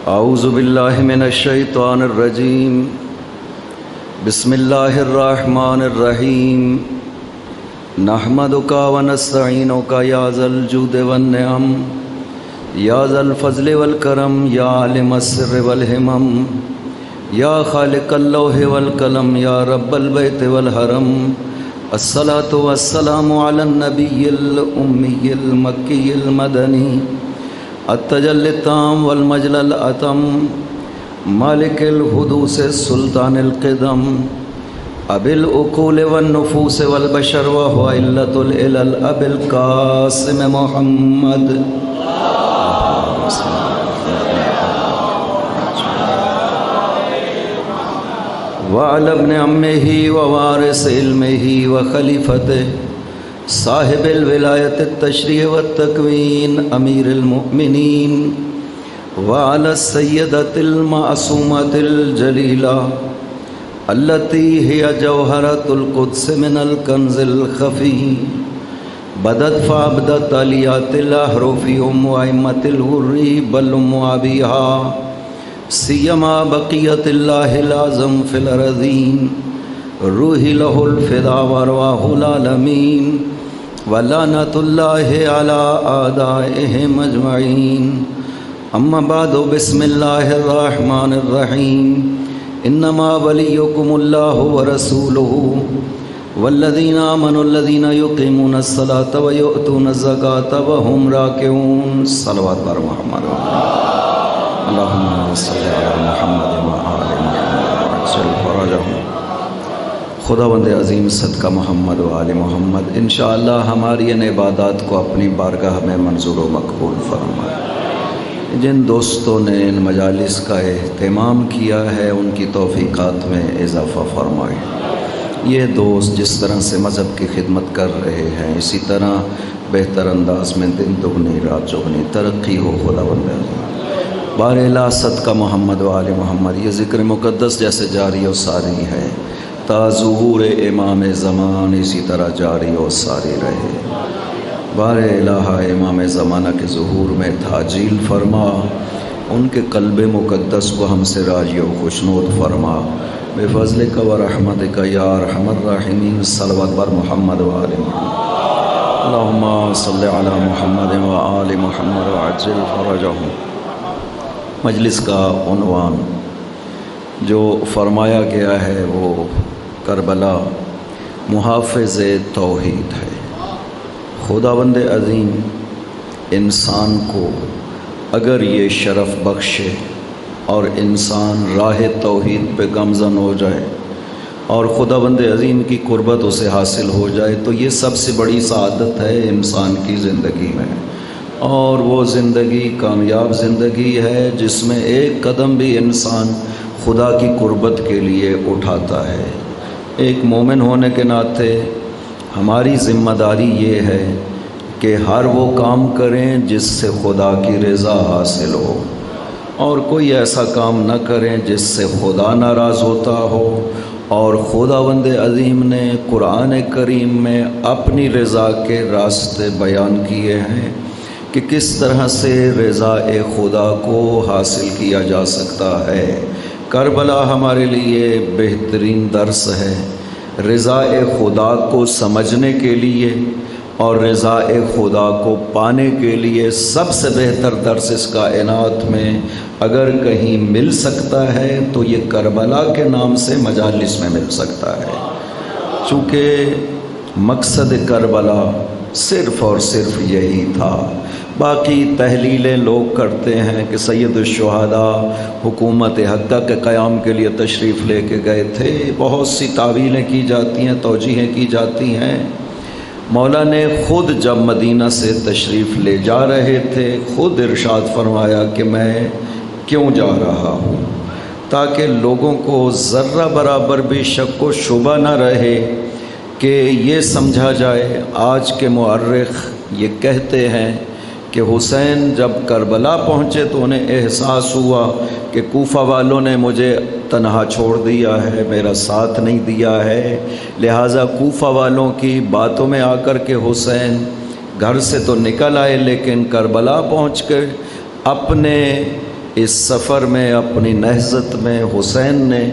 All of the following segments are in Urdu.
اعوذ باللہ من الشیطان الرجیم بسم اللہ الرحمن الرحیم نحمدک ونستعینک یا ذا الجود والنعم یا ذا الفضل والکرم یا عالم السر والہمم یا خالق اللوح والقلم یا رب البیت والحرم الصلاة والسلام علی النبی الامی المکی المدنی التجلی التام والمجل الاتم مالک الحدوث سلطان القدم ابی العقول والنفوس والبشر وهو علت العلل ابی القاسم محمد وعلى ابن عمه ووارث علمه وخلیفته صاحب الولایت التشریع والتکوین امیر المؤمنین وعلى السیدة المعصومة الجلیلہ التي هي جوہرة القدس من الکنز الخفی بدت فابدت علیات الاحرف وائمة الغر بل ابیها سیما بقیت اللہ العظم فی الارضین روحی لہ الفدا وارواح العالمین ولعنت اللہ علی اعدائہم اجمعین اما بعد بسم اللہ الرحمن الرحیم انما ولیکم اللہ ورسولہ والذین آمنوا الذین یقیمون الصلاة ویؤتون الزکاة وهم راکعون صلوات بر محمد اللہم صلی علی محمد وآل محمد وعجل فرجہم خداوند عظیم صدقہ محمد و آل محمد انشاءاللہ ہماری ان عبادات کو اپنی بارگاہ میں منظور و مقبول فرمائے۔ جن دوستوں نے ان مجالس کا اہتمام کیا ہے ان کی توفیقات میں اضافہ فرمائے۔ یہ دوست جس طرح سے مذہب کی خدمت کر رہے ہیں اسی طرح بہتر انداز میں دن دگنی رات چگنی ترقی ہو خداوند عظیم۔ بار الہ صدقہ محمد و آل محمد یہ ذکر مقدس جیسے جاری و ساری ہے تا ظہور امام زمان اسی طرح جاری و ساری رہے۔ بار الہ امام زمانہ کے ظہور میں تعجیل فرما، ان کے قلب مقدس کو ہم سے راضی و خوشنود فرما بفضلک و رحمتک یا ارحم الراحمین صلوات بر محمد و آل محمد اللہم صلی علی محمد و آل محمد وعجل فرجہم۔ مجلس کا عنوان جو فرمایا گیا ہے وہ کربلا محافظ توحید ہے۔ خداوند عظیم انسان کو اگر یہ شرف بخشے اور انسان راہ توحید پہ گامزن ہو جائے اور خداوند عظیم کی قربت اسے حاصل ہو جائے تو یہ سب سے بڑی سعادت ہے انسان کی زندگی میں، اور وہ زندگی کامیاب زندگی ہے جس میں ایک قدم بھی انسان خدا کی قربت کے لیے اٹھاتا ہے۔ ایک مومن ہونے کے ناطے ہماری ذمہ داری یہ ہے کہ ہر وہ کام کریں جس سے خدا کی رضا حاصل ہو، اور کوئی ایسا کام نہ کریں جس سے خدا ناراض ہوتا ہو۔ اور خداوند عظیم نے قرآن کریم میں اپنی رضا کے راستے بیان کیے ہیں کہ کس طرح سے رضا خدا کو حاصل کیا جا سکتا ہے۔ کربلا ہمارے لیے بہترین درس ہے رضا خدا کو سمجھنے کے لیے، اور رضا خدا کو پانے کے لیے سب سے بہتر درس اس کائنات میں اگر کہیں مل سکتا ہے تو یہ کربلا کے نام سے مجالس میں مل سکتا ہے، چونکہ مقصد کربلا صرف اور صرف یہی تھا۔ باقی تحلیلیں لوگ کرتے ہیں کہ سید الشہداء حکومت حقہ کے قیام کے لیے تشریف لے کے گئے تھے، بہت سی تعویلیں کی جاتی ہیں، توجیہیں کی جاتی ہیں۔ مولا نے خود جب مدینہ سے تشریف لے جا رہے تھے خود ارشاد فرمایا کہ میں کیوں جا رہا ہوں، تاکہ لوگوں کو ذرہ برابر بھی شک و شبہ نہ رہے کہ یہ سمجھا جائے۔ آج کے مورخ یہ کہتے ہیں کہ حسین جب کربلا پہنچے تو انہیں احساس ہوا کہ کوفہ والوں نے مجھے تنہا چھوڑ دیا ہے، میرا ساتھ نہیں دیا ہے، لہٰذا کوفہ والوں کی باتوں میں آ کر کے حسین گھر سے تو نکل آئے لیکن کربلا پہنچ کر اپنے اس سفر میں اپنی نہضت میں حسین نے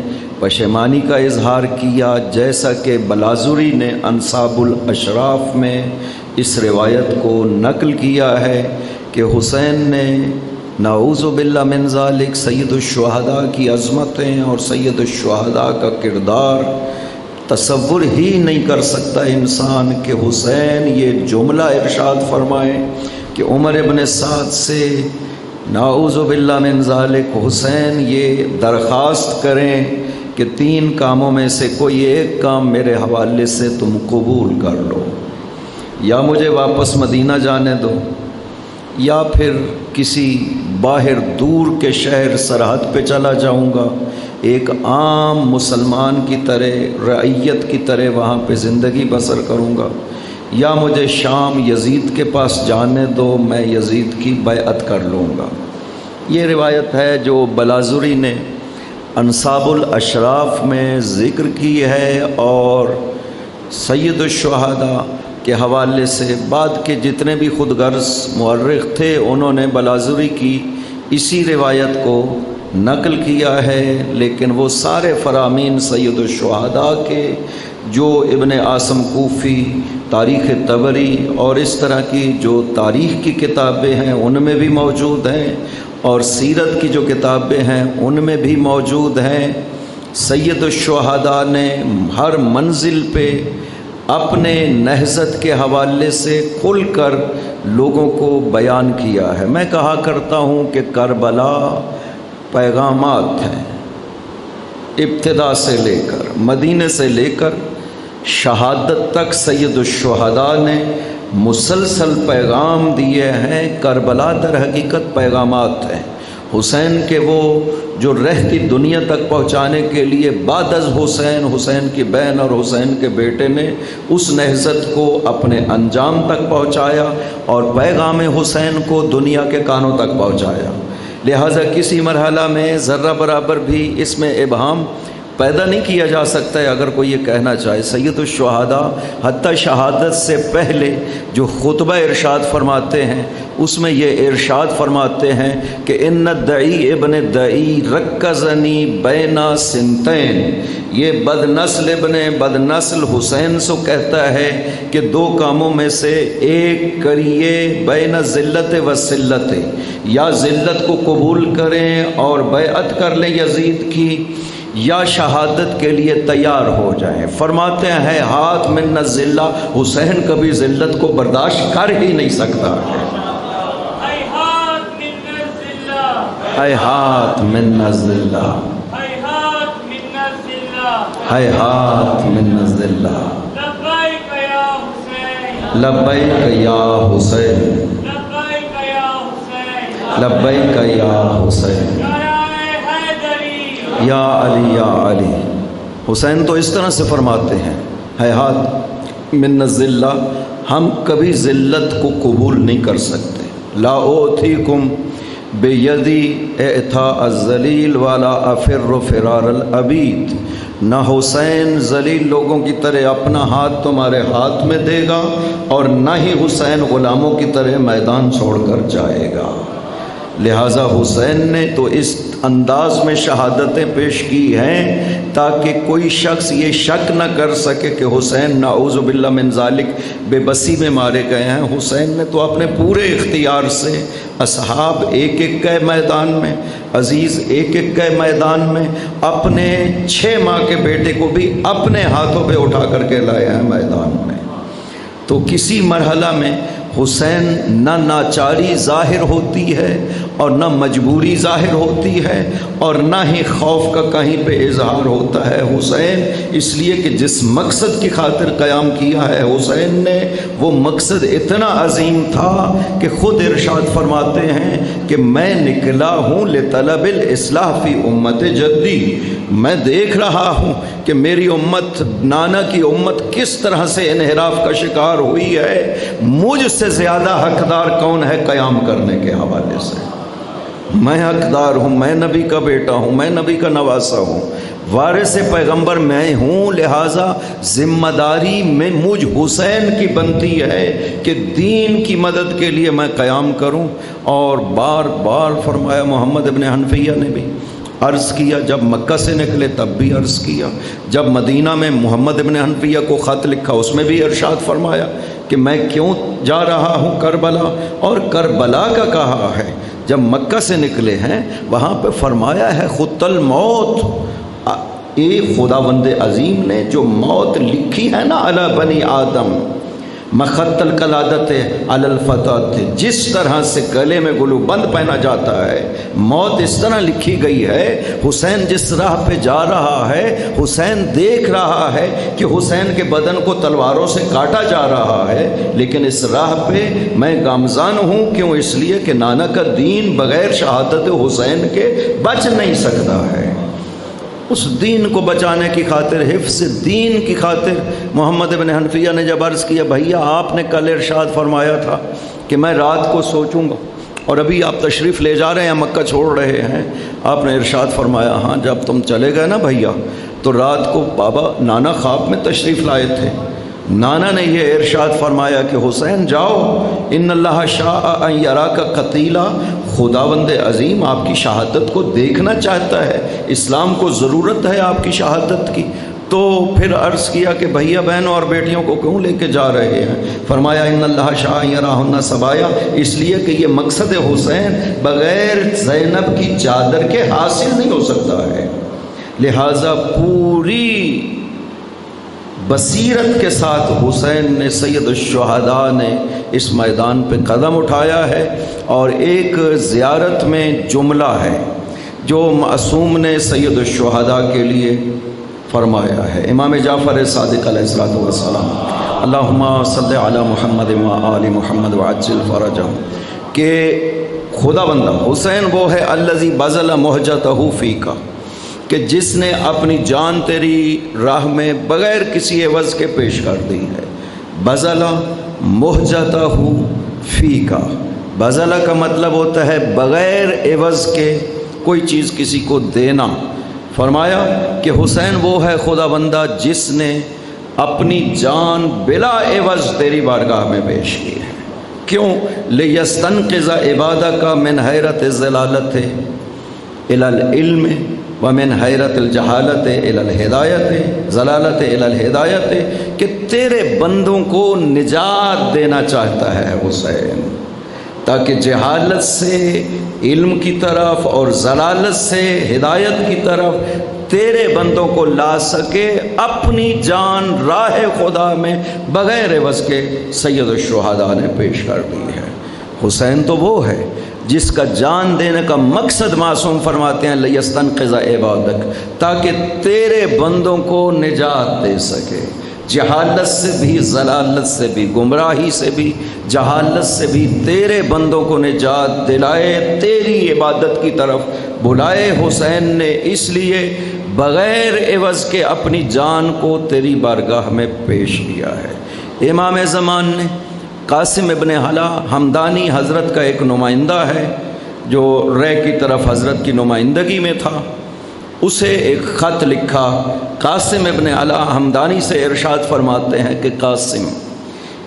پشیمانی کا اظہار کیا، جیسا کہ بلازوری نے انصاب الاشراف میں اس روایت کو نقل کیا ہے کہ حسین نے نعوذ باللہ من ذالک سید الشہداء کی عظمتیں اور سید الشہداء کا کردار تصور ہی نہیں کر سکتا انسان کہ حسین یہ جملہ ارشاد فرمائے کہ عمر ابن سعد سے نعوذ باللہ من ذالک حسین یہ درخواست کریں کہ 3 کاموں میں سے کوئی ایک کام میرے حوالے سے تم قبول کر لو، یا مجھے واپس مدینہ جانے دو، یا پھر کسی باہر دور کے شہر سرحد پہ چلا جاؤں گا، ایک عام مسلمان کی طرح رعیت کی طرح وہاں پہ زندگی بسر کروں گا، یا مجھے شام یزید کے پاس جانے دو، میں یزید کی بیعت کر لوں گا۔ یہ روایت ہے جو بلازوری نے انصاب الاشراف میں ذکر کی ہے، اور سید الشہداء کے حوالے سے بعد کے جتنے بھی خود غرض مورخ تھے انہوں نے بلازوری کی اسی روایت کو نقل کیا ہے، لیکن وہ سارے فرامین سید الشہداء کے جو ابن عاصم کوفی، تاریخ طبری اور اس طرح کی جو تاریخ کی کتابیں ہیں ان میں بھی موجود ہیں، اور سیرت کی جو کتابیں ہیں ان میں بھی موجود ہیں۔ سید الشہداء نے ہر منزل پہ اپنے نہضت کے حوالے سے کھل کر لوگوں کو بیان کیا ہے۔ میں کہا کرتا ہوں کہ کربلا پیغامات ہیں، ابتدا سے لے کر مدینے سے لے کر شہادت تک سید الشہداء نے مسلسل پیغام دیے ہیں۔ کربلا در حقیقت پیغامات ہیں، حسین کے وہ جو رہتی دنیا تک پہنچانے کے لیے بعد از حسین، حسین کی بہن اور حسین کے بیٹے نے اس نہضت کو اپنے انجام تک پہنچایا اور پیغام حسین کو دنیا کے کانوں تک پہنچایا۔ لہٰذا کسی مرحلہ میں ذرہ برابر بھی اس میں ابہام پیدا نہیں کیا جا سکتا ہے اگر کوئی یہ کہنا چاہے۔ سید الشہداء حتیٰ شہادت سے پہلے جو خطبہ ارشاد فرماتے ہیں اس میں یہ ارشاد فرماتے ہیں کہ ان الدعی ابن دعی رکزنی بین سنتین، یہ بد نسل ابن بد نسل حسین سے کہتا ہے کہ 2 کاموں میں سے ایک کریے، بین ذلت و سلت، یا ذلت کو قبول کریں اور بیعت کر لیں یزید کی، یا شہادت کے لیے تیار ہو جائیں۔ فرماتے ہیں ہاتھ من الذلہ، حسین کبھی ذلت کو برداشت کر ہی نہیں سکتا۔ اے ہاتھ من الذلہ، اے ہاتھ من الذلہ، اے ہاتھ من الذلہ، اے ہاتھ من الذلہ، لبیک یا حسین، لبیک یا حسین، لبیک یا حسین، لبیک یا حسین، یا علی یا علی۔ حسین تو اس طرح سے فرماتے ہیں ہیہات من الذلہ، ہم کبھی ذلت کو قبول نہیں کر سکتے۔ لا اوتیکم بیدی اعطاء الذلیل ولا افر فرار العبید، نہ حسین ذلیل لوگوں کی طرح اپنا ہاتھ تمہارے ہاتھ میں دے گا اور نہ ہی حسین غلاموں کی طرح میدان چھوڑ کر جائے گا۔ لہٰذا حسین نے تو اس انداز میں شہادتیں پیش کی ہیں تاکہ کوئی شخص یہ شک نہ کر سکے کہ حسین نعوذ باللہ من ذالک بے بسی میں مارے گئے ہیں۔ حسین نے تو اپنے پورے اختیار سے اصحاب ایک ایک گئے میدان میں، عزیز ایک ایک گئے میدان میں، اپنے 6 ماہ کے بیٹے کو بھی اپنے ہاتھوں پہ اٹھا کر کے لائے ہیں میدان میں۔ تو کسی مرحلہ میں حسین نہ ناچاری ظاہر ہوتی ہے اور نہ مجبوری ظاہر ہوتی ہے اور نہ ہی خوف کا کہیں پہ اظہار ہوتا ہے۔ حسین اس لیے کہ جس مقصد کی خاطر قیام کیا ہے حسین نے، وہ مقصد اتنا عظیم تھا کہ خود ارشاد فرماتے ہیں کہ میں نکلا ہوں لطلب الاصلاح فی امت جدی، میں دیکھ رہا ہوں کہ میری امت، نانا کی امت کس طرح سے انحراف کا شکار ہوئی ہے، مجھ سے زیادہ حقدار کون ہے قیام کرنے کے حوالے سے، میں حقدار ہوں، میں نبی کا بیٹا ہوں، میں نبی کا نواسا ہوں، وارث پیغمبر میں ہوں، لہٰذا ذمہ داری میں مجھ حسین کی بنتی ہے کہ دین کی مدد کے لیے میں قیام کروں۔ اور بار بار فرمایا، محمد ابن حنفیہ نے بھی عرض کیا، جب مکہ سے نکلے تب بھی عرض کیا، جب مدینہ میں محمد ابن حنفیہ کو خط لکھا اس میں بھی ارشاد فرمایا کہ میں کیوں جا رہا ہوں کربلا، اور کربلا کا کہا ہے جب مکہ سے نکلے ہیں وہاں پہ فرمایا ہے خط الموت، اے خداوند عظیم نے جو موت لکھی ہے نا علی بنی آدم، مخط القلادت علی الفتات، جس طرح سے گلے میں گلو بند پہنا جاتا ہے موت اس طرح لکھی گئی ہے۔ حسین جس راہ پہ جا رہا ہے، حسین دیکھ رہا ہے کہ حسین کے بدن کو تلواروں سے کاٹا جا رہا ہے، لیکن اس راہ پہ میں گامزن ہوں، کیوں؟ اس لیے کہ نانا کا دین بغیر شہادت حسین کے بچ نہیں سکتا ہے۔ اس دین کو بچانے کی خاطر، حفظ دین کی خاطر محمد ابن حنفیہ نے جب عرض کیا، بھیا آپ نے کل ارشاد فرمایا تھا کہ میں رات کو سوچوں گا، اور ابھی آپ تشریف لے جا رہے ہیں، مکہ چھوڑ رہے ہیں، آپ نے ارشاد فرمایا ہاں جب تم چلے گئے نا بھیا تو رات کو بابا نانا خواب میں تشریف لائے تھے، نانا نے یہ ارشاد فرمایا کہ حسین جاؤ، ان اللہ شاء ان یراک قتیلا، خداوند عظیم آپ کی شہادت کو دیکھنا چاہتا ہے، اسلام کو ضرورت ہے آپ کی شہادت کی۔ تو پھر عرض کیا کہ بھیا بہنوں اور بیٹیوں کو کیوں لے کے جا رہے ہیں؟ فرمایا ان اللہ شاء ان یراہن سبایا، اس لیے کہ یہ مقصد حسین بغیر زینب کی چادر کے حاصل نہیں ہو سکتا ہے، لہٰذا پوری بصیرت کے ساتھ حسین نے، سید الشہداء نے اس میدان پہ قدم اٹھایا ہے۔ اور ایک زیارت میں جملہ ہے جو معصوم نے سید الشہداء کے لیے فرمایا ہے، امام جعفر صادق علیہ السلام، اللہم صلی علی محمد و آل محمد وعجل فرجہ، کہ خدا بندہ حسین وہ ہے الذی بذل مہجتہ فیکا، کہ جس نے اپنی جان تیری راہ میں بغیر کسی عوض کے پیش کر دی ہے۔ بذلا مہجتہ فیکا، بذلا کا مطلب ہوتا ہے بغیر عوض کے کوئی چیز کسی کو دینا۔ فرمایا کہ حسین وہ ہے خدا بندہ جس نے اپنی جان بلا عوض تیری بارگاہ میں پیش کی ہے، کیوں؟ لیستنقذ عبادک من حیرت الضلالۃ الی العلم ومن حیرت الجہالت الی الہدایت، ضلالت الی الہدایت، کہ تیرے بندوں کو نجات دینا چاہتا ہے حسین، تاکہ جہالت سے علم کی طرف اور ضلالت سے ہدایت کی طرف تیرے بندوں کو لا سکے، اپنی جان راہ خدا میں بغیر عوض کے سید الشہداء نے پیش کر دی ہے۔ حسین تو وہ ہے جس کا جان دینے کا مقصد معصوم فرماتے ہیں لیستنقذ عبادک، تاکہ تیرے بندوں کو نجات دے سکے، جہالت سے بھی، ضلالت سے بھی، گمراہی سے بھی، جہالت سے بھی تیرے بندوں کو نجات دلائے، تیری عبادت کی طرف بلائے۔ حسین نے اس لیے بغیر عوض کے اپنی جان کو تیری بارگاہ میں پیش کیا ہے۔ امام زمان نے قاسم ابن حلا ہمدانی حضرت کا ایک نمائندہ ہے جو رے کی طرف حضرت کی نمائندگی میں تھا، اسے ایک خط لکھا۔ قاسم ابن حلا ہمدانی سے ارشاد فرماتے ہیں کہ قاسم،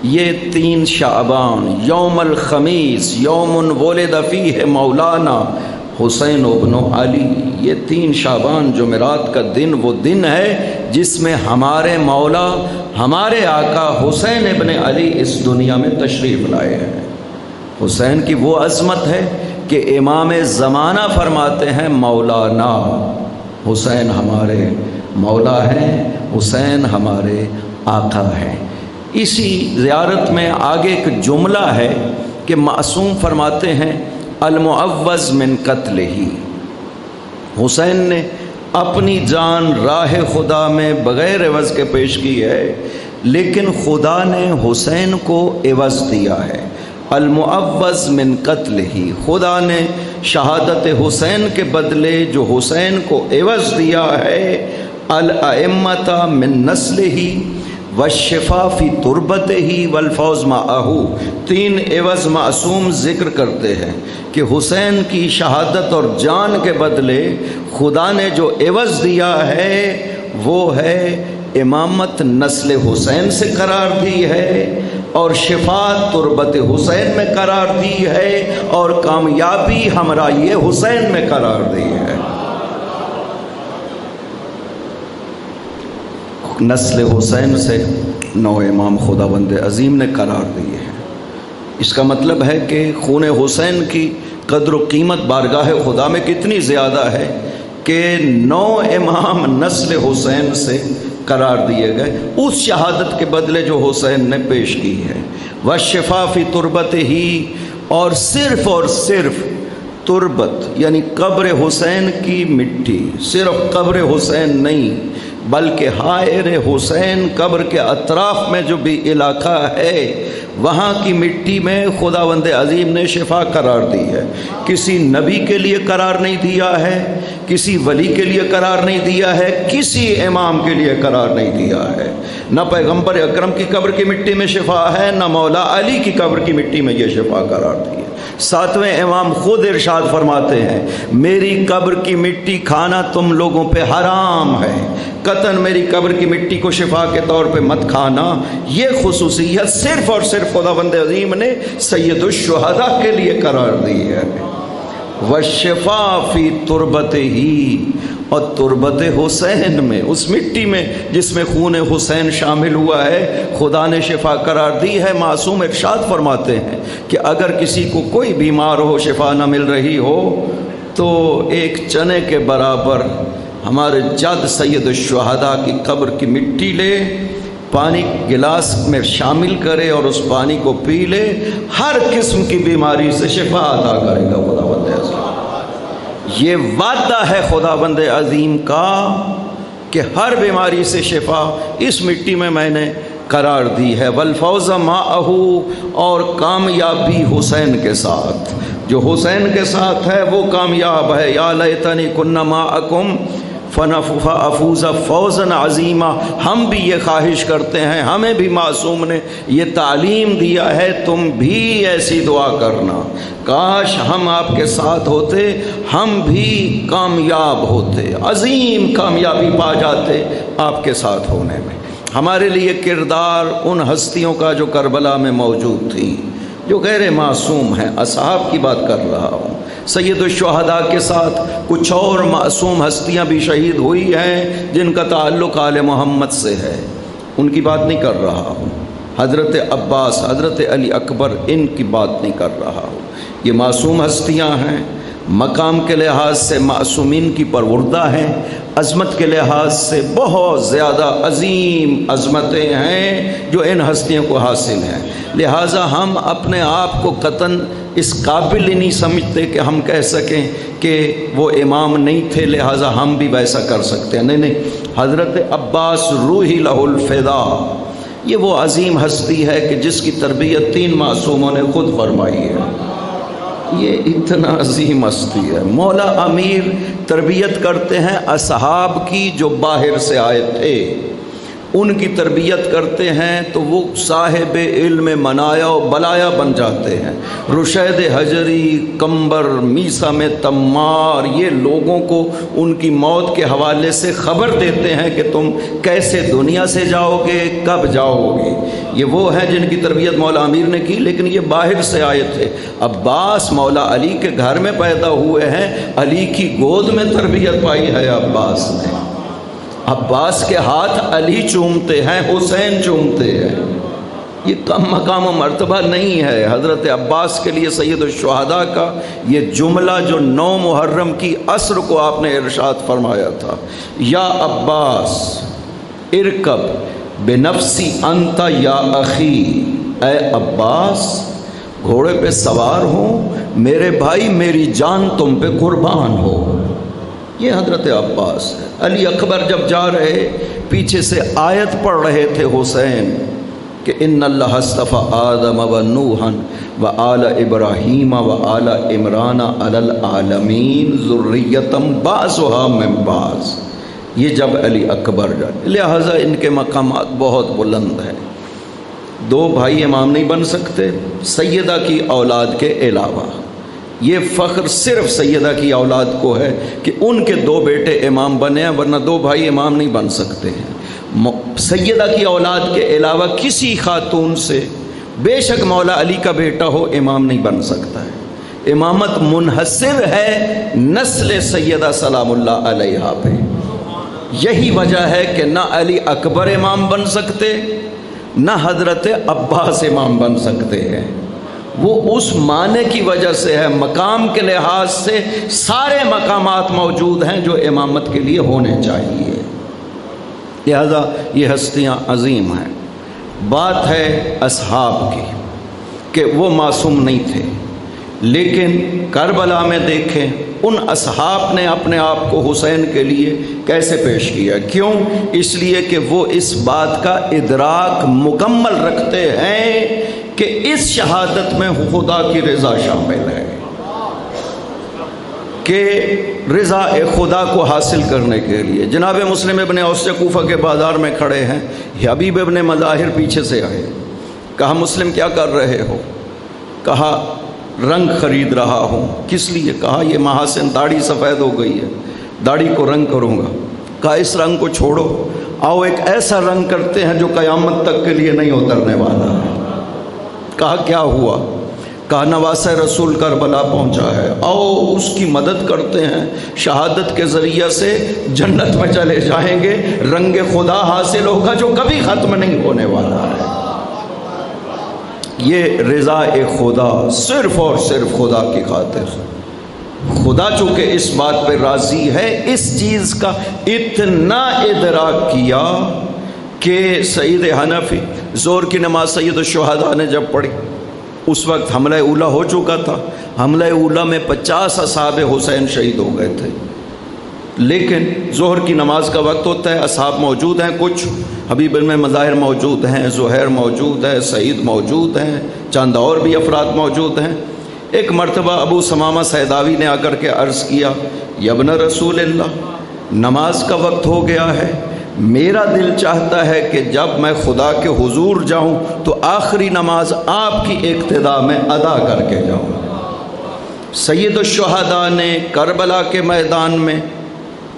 یہ 3 شعبان یوم الخمیس یوم ولد فیہ مولانا حسین ابن علی، یہ 3 شعبان جمعرات کا دن وہ دن ہے جس میں ہمارے مولا، ہمارے آقا حسین ابن علی اس دنیا میں تشریف لائے ہیں۔ حسین کی وہ عظمت ہے کہ امام زمانہ فرماتے ہیں مولانا، حسین ہمارے مولا ہیں، حسین ہمارے آقا ہیں۔ اسی زیارت میں آگے ایک جملہ ہے کہ معصوم فرماتے ہیں المعوض من قتلہ، حسین نے اپنی جان راہ خدا میں بغیر عوض کے پیش کی ہے، لیکن خدا نے حسین کو عوض دیا ہے۔ المعوض من قتلہ، خدا نے شہادت حسین کے بدلے جو حسین کو عوض دیا ہے، الائمۃ من نسلہ والشفا فی تربتہ والفوز معہ، تین عوض معصوم ذکر کرتے ہیں کہ حسین کی شہادت اور جان کے بدلے خدا نے جو عوض دیا ہے وہ ہے امامت نسل حسین سے قرار دی ہے، اور شفاعت تربت حسین میں قرار دی ہے، اور کامیابی ہمراہی حسین میں قرار دی ہے۔ نسل حسین سے نو امام خداوند عظیم نے قرار دیے ہیں۔ اس کا مطلب ہے کہ خون حسین کی قدر و قیمت بارگاہ خدا میں کتنی زیادہ ہے کہ 9 امام نسل حسین سے قرار دیے گئے اس شہادت کے بدلے جو حسین نے پیش کی ہے۔ والشفا فی تربتہ، اور صرف تربت یعنی قبر حسین کی مٹی، صرف قبر حسین نہیں بلکہ حائر حسین، قبر کے اطراف میں جو بھی علاقہ ہے وہاں کی مٹی میں خداوند عظیم نے شفا قرار دی ہے۔ کسی نبی کے لیے قرار نہیں دیا ہے، کسی ولی کے لیے قرار نہیں دیا ہے، کسی امام کے لیے قرار نہیں دیا ہے۔ نہ پیغمبر اکرم کی قبر کی مٹی میں شفا ہے، نہ مولا علی کی قبر کی مٹی میں یہ شفا قرار دی ہے۔ 7ویں امام خود ارشاد فرماتے ہیں میری قبر کی مٹی کھانا تم لوگوں پہ حرام ہے، قطعاً میری قبر کی مٹی کو شفا کے طور پہ مت کھانا۔ یہ خصوصیت صرف اور صرف خداوند عظیم نے سید الشہداء کے لیے قرار دی ہے۔ والشفا فی تربتہ، اور تربت حسین میں، اس مٹی میں جس میں خون حسین شامل ہوا ہے، خدا نے شفا قرار دی ہے۔ معصوم ارشاد فرماتے ہیں کہ اگر کسی کو کوئی بیمار ہو، شفا نہ مل رہی ہو، تو ایک چنے کے برابر ہمارے جد سید الشہداء کی قبر کی مٹی لے، پانی گلاس میں شامل کرے اور اس پانی کو پی لے، ہر قسم کی بیماری سے شفا عطا کرے گا خداوند عظیم۔ یہ وعدہ ہے خداوند عظیم کا کہ ہر بیماری سے شفا اس مٹی میں نے قرار دی ہے۔ والفوز معہ، اور کامیابی حسین کے ساتھ، جو حسین کے ساتھ ہے وہ کامیاب ہے۔ یا لیتنی کنا معکم فافوز فوزا عظیما، ہم بھی یہ خواہش کرتے ہیں، ہمیں بھی معصوم نے یہ تعلیم دیا ہے تم بھی ایسی دعا کرنا، کاش ہم آپ کے ساتھ ہوتے، ہم بھی کامیاب ہوتے، عظیم کامیابی پا جاتے آپ کے ساتھ ہونے میں۔ ہمارے لیے کردار ان ہستیوں کا جو کربلا میں موجود تھی، جو غیر معصوم ہیں، اصحاب کی بات کر رہا ہوں۔ سید الشہداء کے ساتھ کچھ اور معصوم ہستیاں بھی شہید ہوئی ہیں جن کا تعلق آل محمد سے ہے، ان کی بات نہیں کر رہا ہوں۔ حضرت عباس، حضرت علی اکبر، ان کی بات نہیں کر رہا ہوں۔ یہ معصوم ہستیاں ہیں، مقام کے لحاظ سے معصومین کی پروردہ ہیں، عظمت کے لحاظ سے بہت زیادہ عظیم عظمتیں ہیں جو ان ہستیوں کو حاصل ہیں۔ لہٰذا ہم اپنے آپ کو قطعاً اس قابل ہی نہیں سمجھتے کہ ہم کہہ سکیں کہ وہ امام نہیں تھے لہٰذا ہم بھی ویسا کر سکتے ہیں۔ نہیں، حضرت عباس روحی لہ الفدا، یہ وہ عظیم ہستی ہے کہ جس کی تربیت 3 معصوموں نے خود فرمائی ہے۔ یہ اتنا عظیم ہستی ہے۔ مولا امیر تربیت کرتے ہیں اصحاب کی جو باہر سے آئے تھے، ان کی تربیت کرتے ہیں تو وہ صاحب علم منایا و بلایا بن جاتے ہیں۔ رشید حجری، قمبر، میسا میں تمار، یہ لوگوں کو ان کی موت کے حوالے سے خبر دیتے ہیں کہ تم کیسے دنیا سے جاؤ گے، کب جاؤ گے۔ یہ وہ ہیں جن کی تربیت مولا امیر نے کی، لیکن یہ باہر سے آئے تھے۔ عباس مولا علی کے گھر میں پیدا ہوئے ہیں، علی کی گود میں تربیت پائی ہے عباس نے۔ عباس کے ہاتھ علی چومتے ہیں، حسین چومتے ہیں۔ یہ کم مقام و مرتبہ نہیں ہے۔ حضرت عباس کے لیے سید الشہداء کا یہ جملہ جو 9 محرم کی عصر کو آپ نے ارشاد فرمایا تھا، یا عباس ارکب بنفسی انت یا اخی، اے عباس گھوڑے پہ سوار ہو، میرے بھائی میری جان تم پہ قربان ہو۔ یہ حضرت عباس ہے۔ علی اکبر جب جا رہے، پیچھے سے آیت پڑھ رہے تھے حسین کہ ان اللہ اصطفیٰ آدم و نوحا و آل ابراہیم و آل عمران علی العالمین ذریۃ بعضھا من بعض۔ یہ جب علی اکبر جائے، لہٰذا ان کے مقامات بہت بلند ہیں۔ دو بھائی امام نہیں بن سکتے سیدہ کی اولاد کے علاوہ، یہ فخر صرف سیدہ کی اولاد کو ہے کہ ان کے دو بیٹے امام بنے ہیں، ورنہ دو بھائی امام نہیں بن سکتے ہیں۔ سیدہ کی اولاد کے علاوہ کسی خاتون سے بے شک مولا علی کا بیٹا ہو امام نہیں بن سکتا ہے۔ امامت منحصر ہے نسل سیدہ سلام اللہ علیہا پہ۔ یہی وجہ ہے کہ نہ علی اکبر امام بن سکتے نہ حضرت عباس امام بن سکتے ہیں۔ وہ اس معنی کی وجہ سے ہے، مقام کے لحاظ سے سارے مقامات موجود ہیں جو امامت کے لیے ہونے چاہیے، لہذا یہ ہستیاں عظیم ہیں۔ بات ہے اصحاب کی کہ وہ معصوم نہیں تھے، لیکن کربلا میں دیکھیں ان اصحاب نے اپنے آپ کو حسین کے لیے کیسے پیش کیا۔ کیوں؟ اس لیے کہ وہ اس بات کا ادراک مکمل رکھتے ہیں کہ اس شہادت میں خدا کی رضا شامل ہے، کہ رضا خدا کو حاصل کرنے کے لیے جناب مسلم ابن اوس کوفہ کے بازار میں کھڑے ہیں، حبیب ابن مظاہر پیچھے سے آئے، کہا مسلم کیا کر رہے ہو؟ کہا رنگ خرید رہا ہوں۔ کس لیے؟ کہا یہ محاسن، داڑھی سفید ہو گئی ہے، داڑھی کو رنگ کروں گا۔ کہا اس رنگ کو چھوڑو، آؤ ایک ایسا رنگ کرتے ہیں جو قیامت تک کے لیے نہیں اترنے والا ہے۔ کہا کیا ہوا؟ کہا نواسہ رسول کربلا پہنچا ہے، آؤ اس کی مدد کرتے ہیں، شہادت کے ذریعے سے جنت میں چلے جائیں گے، رنگ خدا حاصل ہوگا جو کبھی ختم نہیں ہونے والا ہے۔ یہ رضا خدا صرف اور صرف خدا کی خاطر، خدا چونکہ اس بات پہ راضی ہے، اس چیز کا اتنا ادراک کیا کہ سید حنفی زور کی نماز سید الشہداء نے جب پڑھی، اس وقت حملہ اولا ہو چکا تھا، حملہ اولا میں 50 اصحاب حسین شہید ہو گئے تھے، لیکن ظہر کی نماز کا وقت ہوتا ہے، اصحاب موجود ہیں، کچھ حبیب ابن مظاہر موجود ہیں، زہیر موجود ہے، سعید موجود ہیں، چند اور بھی افراد موجود ہیں۔ ایک مرتبہ ابو ثمامہ سیداوی نے آ کر کے عرض کیا، یا ابن رسول اللہ، نماز کا وقت ہو گیا ہے، میرا دل چاہتا ہے کہ جب میں خدا کے حضور جاؤں تو آخری نماز آپ کی اقتداء میں ادا کر کے جاؤں۔ سید الشہداء نے کربلا کے میدان میں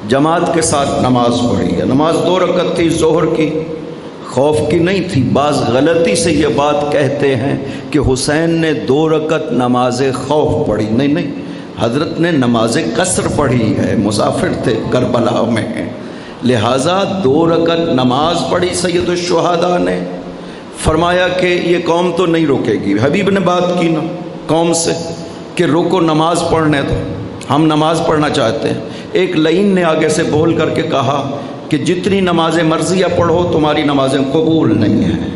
جماعت کے ساتھ نماز پڑھی ہے، نماز 2 رکعت تھی ظہر کی، خوف کی نہیں تھی۔ بعض غلطی سے یہ بات کہتے ہیں کہ حسین نے 2 رکعت نماز خوف پڑھی، نہیں، حضرت نے نماز قصر پڑھی ہے، مسافر تھے کربلا میں، لہٰذا 2 رکعت نماز پڑھی سید الشہداء نے۔ فرمایا کہ یہ قوم تو نہیں روکے گی، حبیب نے بات کی نا قوم سے کہ روکو نماز پڑھنے دو، ہم نماز پڑھنا چاہتے ہیں۔ ایک لعین نے آگے سے بول کر کے کہا کہ جتنی نمازیں مرضیہ پڑھو تمہاری نمازیں قبول نہیں ہیں۔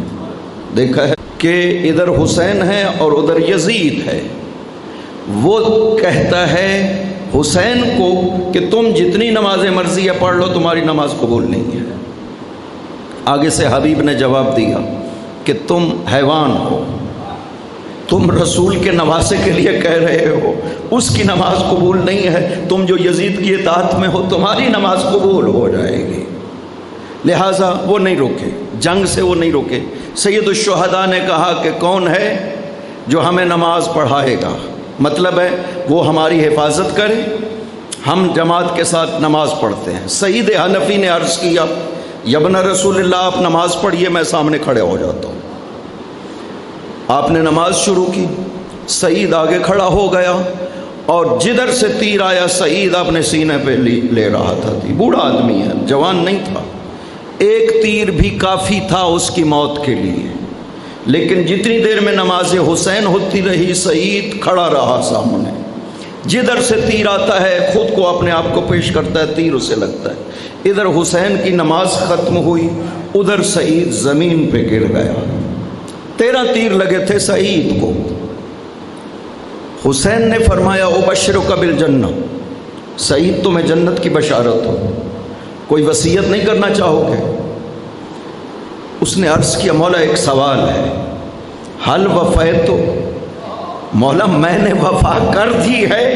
دیکھا ہے کہ ادھر حسین ہے اور ادھر یزید ہے، وہ کہتا ہے حسین کو کہ تم جتنی نمازیں مرضیہ پڑھ لو تمہاری نماز قبول نہیں ہے۔ آگے سے حبیب نے جواب دیا کہ تم حیوان ہو، تم رسول کے نواسے کے لیے کہہ رہے ہو، اس کی نماز قبول نہیں ہے، تم جو یزید کی اطاعت میں ہو تمہاری نماز قبول ہو جائے گی۔ لہٰذا وہ نہیں روکے، جنگ سے وہ نہیں روکے۔ سید الشہداء نے کہا کہ کون ہے جو ہمیں نماز پڑھائے گا، مطلب ہے وہ ہماری حفاظت کرے، ہم جماعت کے ساتھ نماز پڑھتے ہیں۔ سعید حنفی نے عرض کیا، یا ابن رسول اللہ آپ نماز پڑھیے، میں سامنے کھڑے ہو جاتا ہوں۔ آپ نے نماز شروع کی، سعید آگے کھڑا ہو گیا اور جدھر سے تیر آیا سعید اپنے سینے پہ لے رہا تھا، بوڑھا آدمی ہے، جوان نہیں تھا، ایک تیر بھی کافی تھا اس کی موت کے لیے، لیکن جتنی دیر میں نماز حسین ہوتی رہی سعید کھڑا رہا سامنے، جدھر سے تیر آتا ہے خود کو اپنے آپ کو پیش کرتا ہے، تیر اسے لگتا ہے، ادھر حسین کی نماز ختم ہوئی، ادھر سعید زمین پہ گر گیا۔ 13 تیر لگے تھے سعید کو۔ حسین نے فرمایا ابشرک بالجنہ، سعید تمہیں جنت کی بشارت ہو، کوئی وصیت نہیں کرنا چاہو گے؟ اس نے عرض کیا مولا ایک سوال ہے، حل وفیت، مولا میں نے وفا کر دی ہے،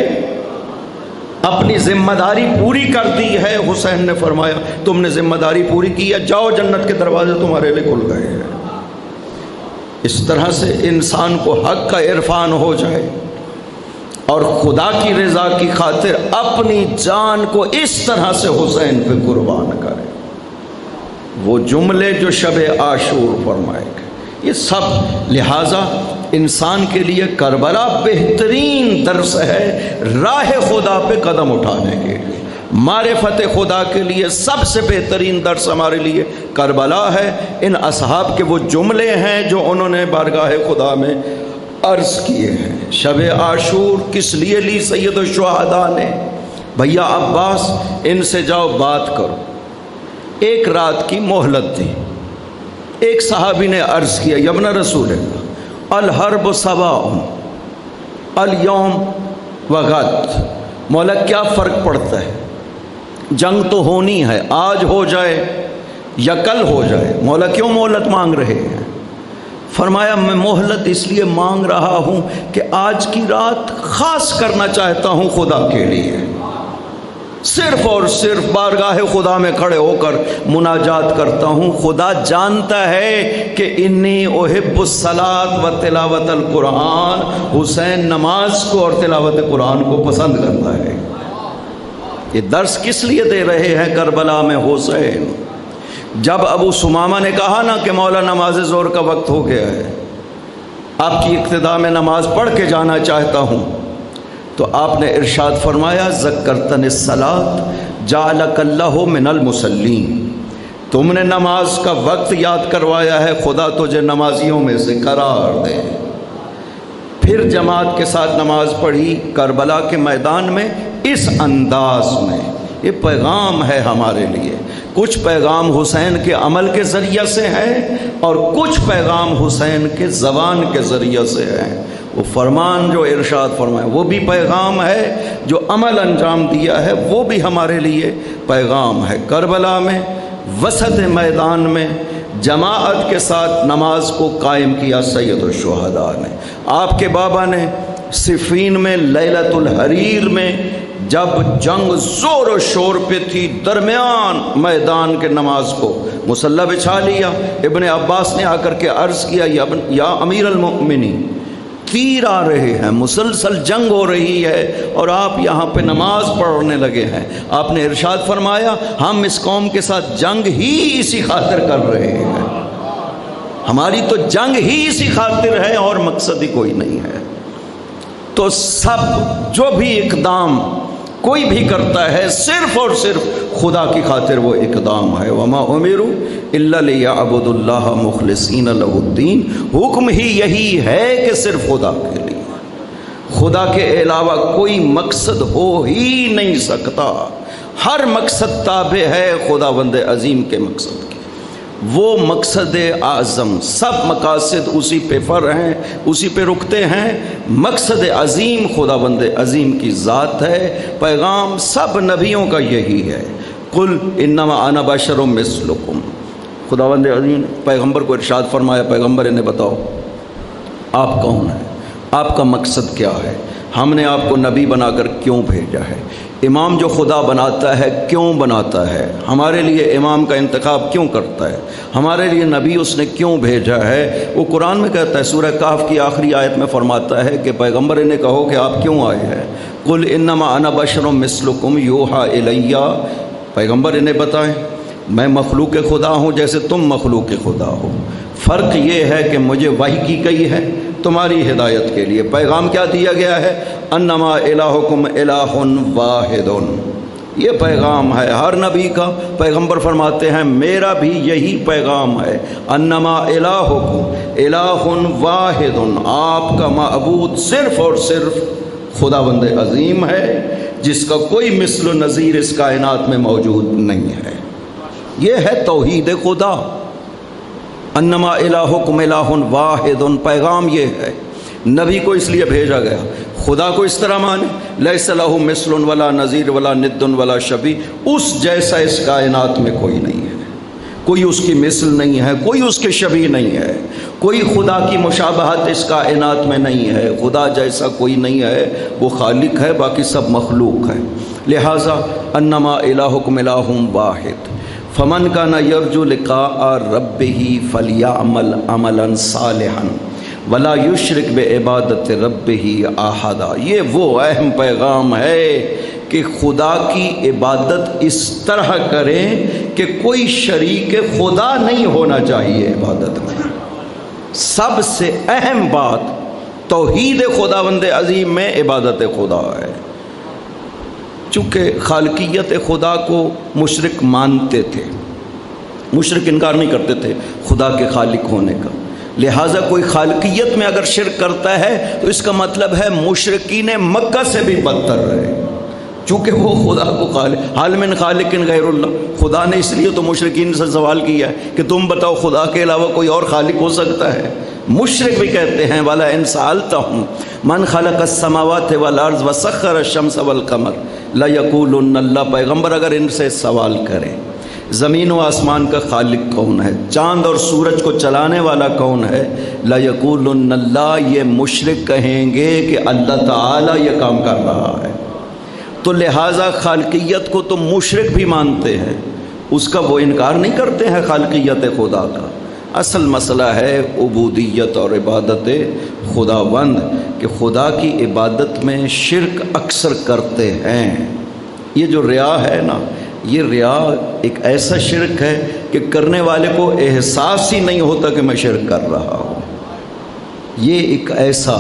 اپنی ذمہ داری پوری کر دی ہے۔ حسین نے فرمایا تم نے ذمہ داری پوری کی ہے، جاؤ جنت کے دروازے تمہارے لیے کھل گئے ہیں۔ اس طرح سے انسان کو حق کا عرفان ہو جائے اور خدا کی رضا کی خاطر اپنی جان کو اس طرح سے حسین پہ قربان کرے۔ وہ جملے جو شب عاشور فرمائے گئے یہ سب، لہٰذا انسان کے لیے کربلا بہترین درس ہے راہ خدا پہ قدم اٹھانے کے لیے۔ معرفت خدا کے لیے سب سے بہترین درس ہمارے لیے کربلا ہے۔ ان اصحاب کے وہ جملے ہیں جو انہوں نے بارگاہ خدا میں عرض کیے ہیں۔ شب عاشور کس لیے لی سید الشہداء نے؟ بھیا عباس ان سے جاؤ بات کرو، ایک رات کی مہلت دی۔ ایک صحابی نے عرض کیا یا ابن رسول اللہ الحرب سواء اليوم وغد، مولا کیا فرق پڑتا ہے، جنگ تو ہونی ہے، آج ہو جائے یا کل ہو جائے، مولا کیوں مہلت مانگ رہے ہیں؟ فرمایا میں مہلت اس لیے مانگ رہا ہوں کہ آج کی رات خاص کرنا چاہتا ہوں خدا کے لیے، صرف اور صرف بارگاہ خدا میں کھڑے ہو کر مناجات کرتا ہوں۔ خدا جانتا ہے کہ انی احب الصلاۃ و تلاوت القرآن، حسین نماز کو اور تلاوت قرآن کو پسند کرتا ہے۔ یہ درس کس لیے دے رہے ہیں کربلا میں حسین؟ جب ابو سمامہ نے کہا نا کہ مولا نماز ظہر کا وقت ہو گیا ہے، آپ کی اقتداء میں نماز پڑھ کے جانا چاہتا ہوں، تو آپ نے ارشاد فرمایا ذکرتنی الصلاۃ جعلک اللہ من المصلین، تم نے نماز کا وقت یاد کروایا ہے، خدا تجھے نمازیوں میں سے قرار دے۔ پھر جماعت کے ساتھ نماز پڑھی کربلا کے میدان میں اس انداز میں۔ یہ پیغام ہے ہمارے لیے، کچھ پیغام حسین کے عمل کے ذریعے سے ہے اور کچھ پیغام حسین کے زبان کے ذریعے سے ہے۔ وہ فرمان جو ارشاد فرمایا وہ بھی پیغام ہے، جو عمل انجام دیا ہے وہ بھی ہمارے لیے پیغام ہے۔ کربلا میں وسط میدان میں جماعت کے ساتھ نماز کو قائم کیا سید الشہداء نے۔ آپ کے بابا نے صفین میں لیلۃ الحریر میں جب جنگ زور و شور پہ تھی، درمیان میدان کے نماز کو مصلی بچھا لیا۔ ابن عباس نے آ کر کے عرض کیا یا امیر المؤمنین، تیر آ رہے ہیں، مسلسل جنگ ہو رہی ہے اور آپ یہاں پہ نماز پڑھنے لگے ہیں۔ آپ نے ارشاد فرمایا ہم اس قوم کے ساتھ جنگ ہی اسی خاطر کر رہے ہیں، ہماری تو جنگ ہی اسی خاطر ہے اور مقصد ہی کوئی نہیں ہے۔ تو سب جو بھی اقدام کوئی بھی کرتا ہے صرف اور صرف خدا کی خاطر وہ اقدام ہے۔ وما امروا الا لیعبدوا اللہ مخلصین لہ الدین، حکم ہی یہی ہے کہ صرف خدا کے لیے، خدا کے علاوہ کوئی مقصد ہو ہی نہیں سکتا۔ ہر مقصد تابع ہے خدا بند عظیم کے مقصد کے، وہ مقصد اعظم، سب مقاصد اسی پہ فر ہیں، اسی پہ رکتے ہیں۔ مقصد عظیم خدا بند عظیم کی ذات ہے، پیغام سب نبیوں کا یہی ہے۔ قل انما انا بشر مثلکم، خدا بند عظیم پیغمبر کو ارشاد فرمایا پیغمبر انہیں بتاؤ آپ کون ہیں، آپ کا مقصد کیا ہے، ہم نے آپ کو نبی بنا کر کیوں بھیجا ہے، امام جو خدا بناتا ہے کیوں بناتا ہے، ہمارے لیے امام کا انتخاب کیوں کرتا ہے، ہمارے لیے نبی اس نے کیوں بھیجا ہے۔ وہ قرآن میں کہتا ہے، سورہ کہف کی آخری آیت میں فرماتا ہے کہ پیغمبر انہیں کہو کہ آپ کیوں آئے ہیں۔ قل انما انا بشر مثلکم یوحی الی، پیغمبر انہیں بتائیں میں مخلوق خدا ہوں جیسے تم مخلوق خدا ہو، فرق یہ ہے کہ مجھے وحی کی گئی ہے تمہاری ہدایت کے لیے۔ پیغام کیا دیا گیا ہے؟ انما الہکم الہ واحد، یہ پیغام ہے ہر نبی کا۔ پیغمبر فرماتے ہیں میرا بھی یہی پیغام ہے، انما الہکم الہ واحد، آپ کا معبود صرف اور صرف خدا بند عظیم ہے جس کا کوئی مثل و نظیر اس کائنات میں موجود نہیں ہے۔ یہ ہے توحید خدا، انما الہکم الہ واحد، پیغام یہ ہے۔ نبی کو اس لیے بھیجا گیا خدا کو اس طرح مانے، لیس لہ مثل ولا نظیر ولا ند ولا شبیہ، اس جیسا اس کائنات میں کوئی نہیں ہے۔ کوئی اس کی مثل نہیں ہے، کوئی اس کے شبیہ نہیں ہے، کوئی خدا کی مشابہت اس کائنات میں نہیں ہے، خدا جیسا کوئی نہیں ہے، وہ خالق ہے، باقی سب مخلوق ہے۔ لہٰذا انما الہکم الہ واحد فمن کان یرجو لقاء ربہ فلیعمل عملا صالحا ولا یشرک بعبادت ربہ احدا۔ یہ وہ اہم پیغام ہے کہ خدا کی عبادت اس طرح کریں کہ کوئی شریک خدا نہیں ہونا چاہیے عبادت میں۔ سب سے اہم بات توحید خداوند عظیم میں عبادت خدا ہے۔ چونکہ خالقیت خدا کو مشرک مانتے تھے، مشرک انکار نہیں کرتے تھے خدا کے خالق ہونے کا، لہٰذا کوئی خالقیت میں اگر شرک کرتا ہے تو اس کا مطلب ہے مشرکین مکہ سے بھی بدتر رہے، چونکہ وہ خدا کو خالق، حال من خالق غیر اللہ، خدا نے اس لیے تو مشرکین سے سوال کیا ہے کہ تم بتاؤ خدا کے علاوہ کوئی اور خالق ہو سکتا ہے؟ مشرک بھی کہتے ہیں وَلَا إِن سَأَلْتَهُمْ مَنْ خَلَقَ السَّمَاوَاتِ وَالْأَرْضَ وَسَخَّرَ الشَّمْسَ وَالْقَمَرَ لَيَقُولُنَّ اللَّهُ۔ پیغمبر اگر ان سے سوال کریں زمین و آسمان کا خالق کون ہے، چاند اور سورج کو چلانے والا کون ہے، لَيَقُولُنَّ اللَّهُ، یہ مشرک کہیں گے کہ اللہ تعالی یہ کام کر رہا ہے۔ تو لہٰذا خالقیت کو تو مشرک بھی مانتے ہیں، اس کا وہ انکار نہیں کرتے ہیں خالقیت خدا کا۔ اصل مسئلہ ہے عبودیت اور عبادت خداوند، کہ خدا کی عبادت میں شرک اکثر کرتے ہیں۔ یہ جو ریا ہے نا، یہ ریا ایک ایسا شرک ہے کہ کرنے والے کو احساس ہی نہیں ہوتا کہ میں شرک کر رہا ہوں۔ یہ ایک ایسا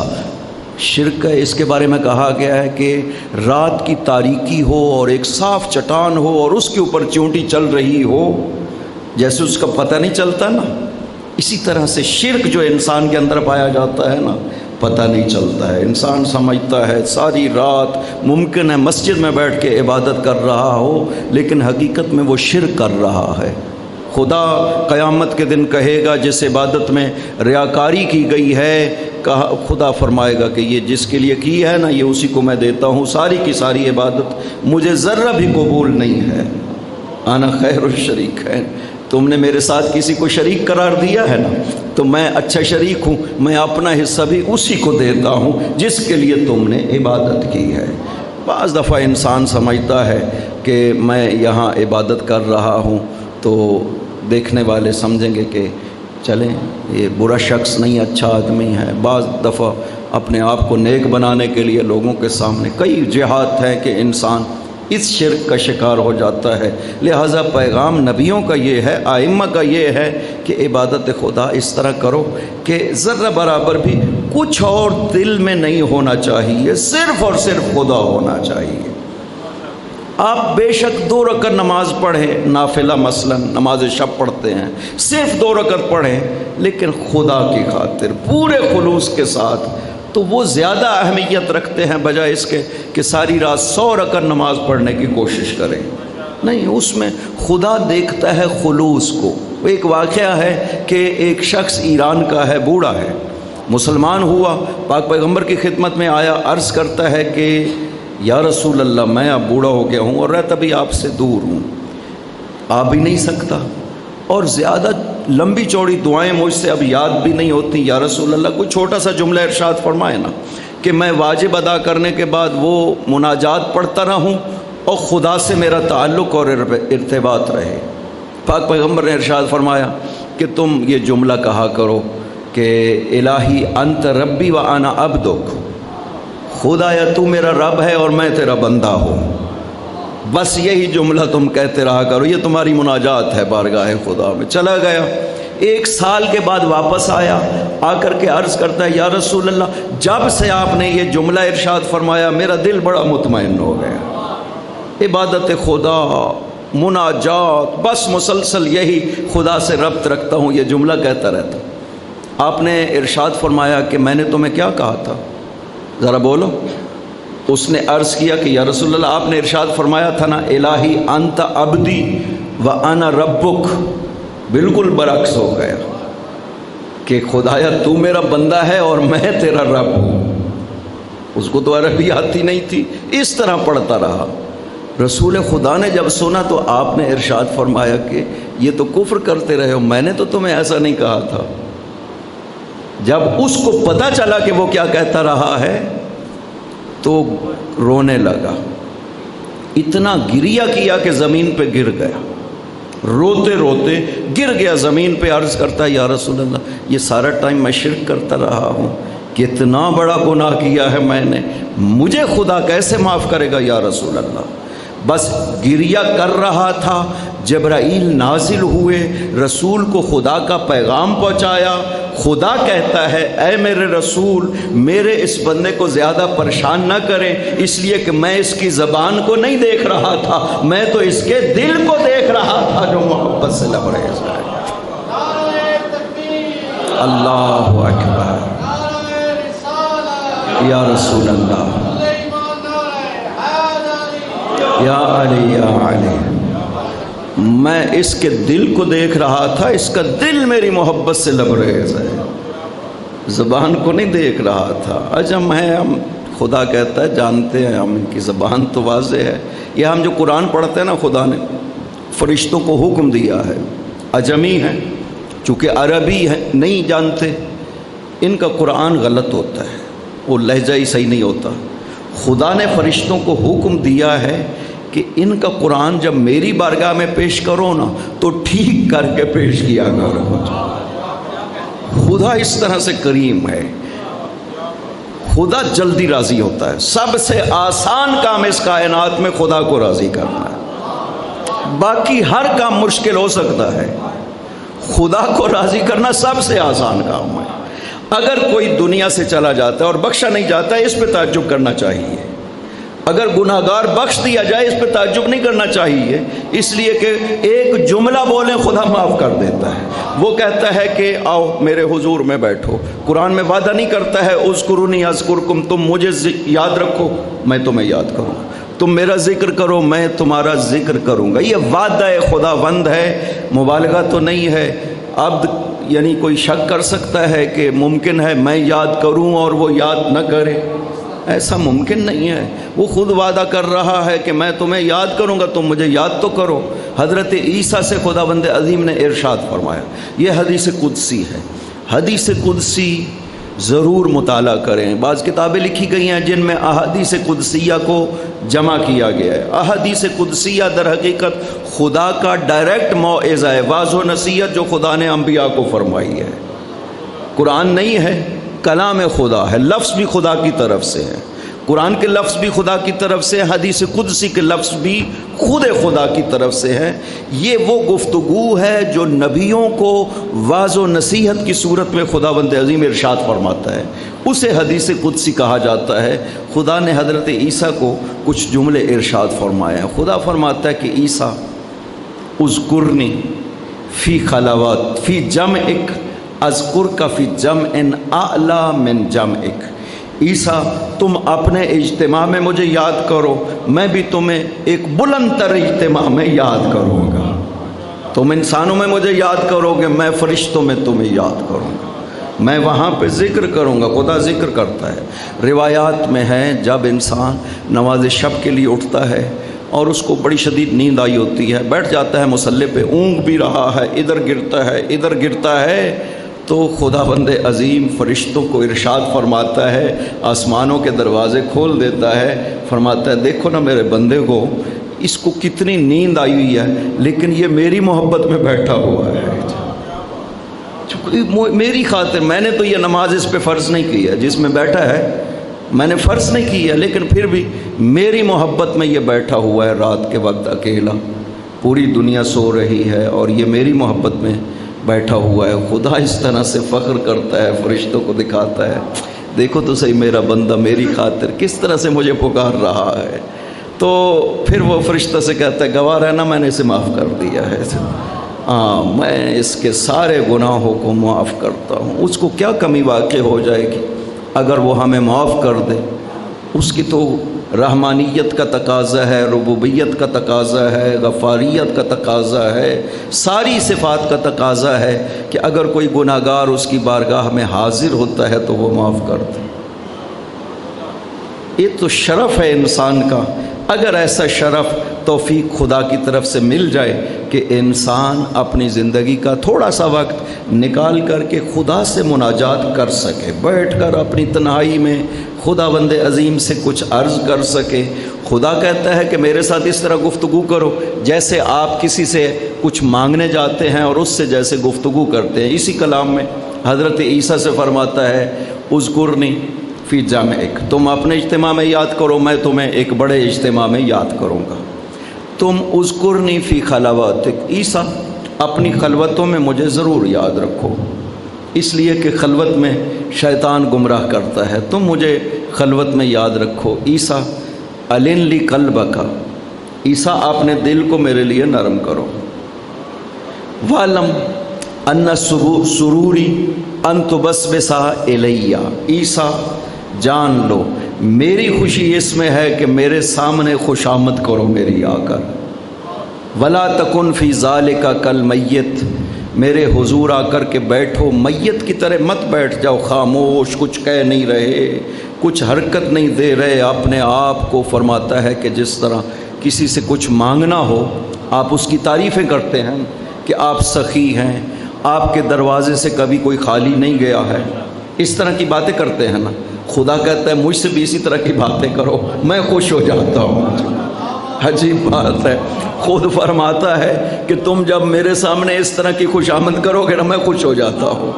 شرک ہے، اس کے بارے میں کہا گیا ہے کہ رات کی تاریکی ہو اور ایک صاف چٹان ہو اور اس کے اوپر چونٹی چل رہی ہو، جیسے اس کا پتہ نہیں چلتا نا، اسی طرح سے شرک جو انسان کے اندر پایا جاتا ہے نا، پتہ نہیں چلتا ہے۔ انسان سمجھتا ہے ساری رات ممکن ہے مسجد میں بیٹھ کے عبادت کر رہا ہو، لیکن حقیقت میں وہ شرک کر رہا ہے۔ خدا قیامت کے دن کہے گا جس عبادت میں ریاکاری کی گئی ہے، خدا فرمائے گا کہ یہ جس کے لیے کی ہے نا، یہ اسی کو میں دیتا ہوں، ساری کی ساری عبادت مجھے ذرہ بھی قبول نہیں ہے۔ انا خیر الشریکین، تم نے میرے ساتھ کسی کو شریک قرار دیا ہے نا، تو میں اچھا شریک ہوں، میں اپنا حصہ بھی اسی کو دیتا ہوں جس کے لیے تم نے عبادت کی ہے۔ بعض دفعہ انسان سمجھتا ہے کہ میں یہاں عبادت کر رہا ہوں تو دیکھنے والے سمجھیں گے کہ چلیں یہ برا شخص نہیں، اچھا آدمی ہے۔ بعض دفعہ اپنے آپ کو نیک بنانے کے لیے لوگوں کے سامنے کئی جہات ہیں کہ انسان اس شرک کا شکار ہو جاتا ہے۔ لہٰذا پیغام نبیوں کا یہ ہے، ائمہ کا یہ ہے کہ عبادت خدا اس طرح کرو کہ ذرہ برابر بھی کچھ اور دل میں نہیں ہونا چاہیے، صرف اور صرف خدا ہونا چاہیے۔ آپ بے شک 2 رکعت نماز پڑھیں، نافلہ مثلا نماز شب پڑھتے ہیں، صرف 2 رکعت پڑھیں لیکن خدا کی خاطر پورے خلوص کے ساتھ، تو وہ زیادہ اہمیت رکھتے ہیں بجائے اس کے کہ ساری رات 100 رکعت نماز پڑھنے کی کوشش کریں۔ نہیں، اس میں خدا دیکھتا ہے خلوص کو۔ ایک واقعہ ہے کہ ایک شخص ایران کا ہے، بوڑھا ہے، مسلمان ہوا، پاک پیغمبر کی خدمت میں آیا، عرض کرتا ہے کہ یا رسول اللہ میں اب بوڑھا ہو گیا ہوں اور رہتا بھی آپ سے دور ہوں، آ بھی نہیں سکتا، اور زیادہ لمبی چوڑی دعائیں مجھ سے اب یاد بھی نہیں ہوتی، یا رسول اللہ کوئی چھوٹا سا جملہ ارشاد فرمائے نا کہ میں واجب ادا کرنے کے بعد وہ مناجات پڑھتا رہوں اور خدا سے میرا تعلق اور ارتباط رہے۔ پاک پیغمبر نے ارشاد فرمایا کہ تم یہ جملہ کہا کرو کہ الہی انت ربی و انا عبدک، خدایا تو میرا رب ہے اور میں تیرا بندہ ہوں، بس یہی جملہ تم کہتے رہا کرو، یہ تمہاری مناجات ہے بارگاہ خدا میں۔ چلا گیا، 1 سال کے بعد واپس آیا، آ کر کے عرض کرتا ہے یا رسول اللہ جب سے آپ نے یہ جملہ ارشاد فرمایا میرا دل بڑا مطمئن ہو گیا۔ عبادت خدا، مناجات، بس مسلسل یہی خدا سے ربط رکھتا ہوں، یہ جملہ کہتا رہتا ہوں۔ آپ نے ارشاد فرمایا کہ میں نے تمہیں کیا کہا تھا، ذرا بولو۔ اس نے عرض کیا کہ یا رسول اللہ آپ نے ارشاد فرمایا تھا نا الہی انت عبدی و انا ربک، بالکل برعکس ہو گیا کہ خدایا تو میرا بندہ ہے اور میں تیرا رب ہوں۔ اس کو تو عربی آتی نہیں تھی، اس طرح پڑھتا رہا۔ رسول خدا نے جب سنا تو آپ نے ارشاد فرمایا کہ یہ تو کفر کرتے رہے ہو، میں نے تو تمہیں ایسا نہیں کہا تھا۔ جب اس کو پتہ چلا کہ وہ کیا کہتا رہا ہے تو رونے لگا، اتنا گریہ کیا کہ زمین پہ گر گیا، روتے روتے گر گیا زمین پہ، عرض کرتا ہے یا رسول اللہ یہ سارا ٹائم میں شرک کرتا رہا ہوں، کتنا بڑا گناہ کیا ہے میں نے، مجھے خدا کیسے معاف کرے گا یا رسول اللہ۔ بس گریہ کر رہا تھا، جبرائیل نازل ہوئے، رسول کو خدا کا پیغام پہنچایا۔ خدا کہتا ہے اے میرے رسول میرے اس بندے کو زیادہ پریشان نہ کریں، اس لیے کہ میں اس کی زبان کو نہیں دیکھ رہا تھا، میں تو اس کے دل کو دیکھ رہا تھا جو محبت سے لبریز ہے۔ اللہ اکبر، یا رسول اللہ، یا علی یا علی، میں اس کے دل کو دیکھ رہا تھا، اس کا دل میری محبت سے لبریز ہے، زبان کو نہیں دیکھ رہا تھا۔ عجم ہے، ہم خدا کہتا ہے جانتے ہیں ہم، ان کی زبان تو واضح ہے۔ یہ ہم جو قرآن پڑھتے ہیں نا، خدا نے فرشتوں کو حکم دیا ہے، عجمی ہیں چونکہ عربی ہے نہیں جانتے، ان کا قرآن غلط ہوتا ہے، وہ لہجہ ہی صحیح نہیں ہوتا۔ خدا نے فرشتوں کو حکم دیا ہے کہ ان کا قرآن جب میری بارگاہ میں پیش کرو نا تو ٹھیک کر کے پیش کیا کرو۔ خدا اس طرح سے کریم ہے، خدا جلدی راضی ہوتا ہے۔ سب سے آسان کام اس کائنات میں خدا کو راضی کرنا ہے، باقی ہر کام مشکل ہو سکتا ہے، خدا کو راضی کرنا سب سے آسان کام ہے۔ اگر کوئی دنیا سے چلا جاتا ہے اور بخشا نہیں جاتا ہے، اس پہ تعجب کرنا چاہیے۔ اگر گناہ گار بخش دیا جائے، اس پہ تعجب نہیں کرنا چاہیے، اس لیے کہ ایک جملہ بولیں خدا معاف کر دیتا ہے۔ وہ کہتا ہے کہ آؤ میرے حضور میں بیٹھو، قرآن میں وعدہ نہیں کرتا ہے اذکرونی اذکرکم، تم مجھے یاد رکھو میں تمہیں یاد کروں گا، تم میرا ذکر کرو میں تمہارا ذکر کروں گا۔ یہ وعدہ خدا بند ہے، مبالغہ تو نہیں ہے۔ عبد یعنی کوئی شک کر سکتا ہے کہ ممکن ہے میں یاد کروں اور وہ یاد نہ کرے؟ ایسا ممکن نہیں ہے۔ وہ خود وعدہ کر رہا ہے کہ میں تمہیں یاد کروں گا، تم مجھے یاد تو کرو۔ حضرت عیسیٰ سے خداوند عظیم نے ارشاد فرمایا، یہ حدیث قدسی ہے۔ حدیث قدسی ضرور مطالعہ کریں۔ بعض کتابیں لکھی گئی ہیں جن میں احادیث قدسیہ کو جمع کیا گیا ہے۔ احادیث قدسیہ در حقیقت خدا کا ڈائریکٹ موعظہ ہے، واعظ و نصیحت جو خدا نے انبیاء کو فرمائی ہے۔ قرآن نہیں ہے، کلام خدا ہے، لفظ بھی خدا کی طرف سے ہے۔ قرآن کے لفظ بھی خدا کی طرف سے، حدیث قدسی کے لفظ بھی خود خدا کی طرف سے ہے۔ یہ وہ گفتگو ہے جو نبیوں کو واعظ و نصیحت کی صورت میں خداوند عظیم ارشاد فرماتا ہے، اسے حدیث قدسی کہا جاتا ہے۔ خدا نے حضرت عیسیٰ کو کچھ جملے ارشاد فرمایا ہے۔ خدا فرماتا ہے کہ عیسیٰ اذکرنی فی خلوات فی جمعک اذکرک فی جمع اعلی من جمعک۔ عیسیٰ تم اپنے اجتماع میں مجھے یاد کرو، میں بھی تمہیں ایک بلند تر اجتماع میں یاد کروں گا۔ تم انسانوں میں مجھے یاد کرو گے، میں فرشتوں میں تمہیں یاد کروں گا، میں وہاں پہ ذکر کروں گا۔ خدا ذکر کرتا ہے۔ روایات میں ہے جب انسان نماز شب کے لیے اٹھتا ہے اور اس کو بڑی شدید نیند آئی ہوتی ہے، بیٹھ جاتا ہے مصلی پہ، اونگ بھی رہا ہے، ادھر گرتا ہے ادھر گرتا ہے، تو خدا بند عظیم فرشتوں کو ارشاد فرماتا ہے، آسمانوں کے دروازے کھول دیتا ہے، فرماتا ہے دیکھو نا میرے بندے کو، اس کو کتنی نیند آئی ہوئی ہے لیکن یہ میری محبت میں بیٹھا ہوا ہے، میری خاطر۔ میں نے تو یہ نماز اس پہ فرض نہیں کی ہے، جس میں بیٹھا ہے میں نے فرض نہیں کی ہے، لیکن پھر بھی میری محبت میں یہ بیٹھا ہوا ہے رات کے وقت اکیلا، پوری دنیا سو رہی ہے اور یہ میری محبت میں بیٹھا ہوا ہے۔ خدا اس طرح سے فخر کرتا ہے، فرشتوں کو دکھاتا ہے، دیکھو تو صحیح میرا بندہ میری خاطر کس طرح سے مجھے پکار رہا ہے۔ تو پھر وہ فرشتہ سے کہتا ہے گواہ رہنا میں نے اسے معاف کر دیا ہے، ہاں میں اس کے سارے گناہوں کو معاف کرتا ہوں۔ اس کو کیا کمی واقع ہو جائے گی اگر وہ ہمیں معاف کر دے؟ اس کی تو رحمانیت کا تقاضا ہے، ربوبیت کا تقاضا ہے، غفاریت کا تقاضا ہے، ساری صفات کا تقاضا ہے کہ اگر کوئی گناہ گار اس کی بارگاہ میں حاضر ہوتا ہے تو وہ معاف کر دے۔ یہ تو شرف ہے انسان کا، اگر ایسا شرف توفیق خدا کی طرف سے مل جائے کہ انسان اپنی زندگی کا تھوڑا سا وقت نکال کر کے خدا سے مناجات کر سکے، بیٹھ کر اپنی تنہائی میں خدا بند عظیم سے کچھ عرض کر سکے۔ خدا کہتا ہے کہ میرے ساتھ اس طرح گفتگو کرو جیسے آپ کسی سے کچھ مانگنے جاتے ہیں اور اس سے جیسے گفتگو کرتے ہیں۔ اسی کلام میں حضرت عیسیٰ سے فرماتا ہے اذکرنی فی جمعک، تم اپنے اجتماع میں یاد کرو، میں تمہیں ایک بڑے اجتماع میں یاد کروں گا۔ تم اذکرنی فی خلواتک، عیسیٰ اپنی خلوتوں میں مجھے ضرور یاد رکھو، اس لیے کہ خلوت میں شیطان گمراہ کرتا ہے، تم مجھے خلوت میں یاد رکھو۔ عیسیٰ الن لی قلبک، عیسیٰ اپنے دل کو میرے لیے نرم کرو۔ وَعْلَمْ أَنَّ سروری أَن تُبَسْبِسَ إِلَيَّ، عیسیٰ جان لو میری خوشی اس میں ہے کہ میرے سامنے خوش آمد کرو میری آ کر۔ وَلَا تَكُنْ فِي ذَلِكَ كَالْمَيِّتِ، میرے حضور آ کر کے بیٹھو میت کی طرح مت بیٹھ جاؤ، خاموش، کچھ کہہ نہیں رہے، کچھ حرکت نہیں دے رہے، اپنے آپ کو فرماتا ہے کہ جس طرح کسی سے کچھ مانگنا ہو آپ اس کی تعریفیں کرتے ہیں کہ آپ سخی ہیں، آپ کے دروازے سے کبھی کوئی خالی نہیں گیا ہے، اس طرح کی باتیں کرتے ہیں نا۔ خدا کہتا ہے مجھ سے بھی اسی طرح کی باتیں کرو، میں خوش ہو جاتا ہوں۔ عجیب بات ہے، خود فرماتا ہے کہ تم جب میرے سامنے اس طرح کی خوش آمد کرو گے نا میں خوش ہو جاتا ہوں۔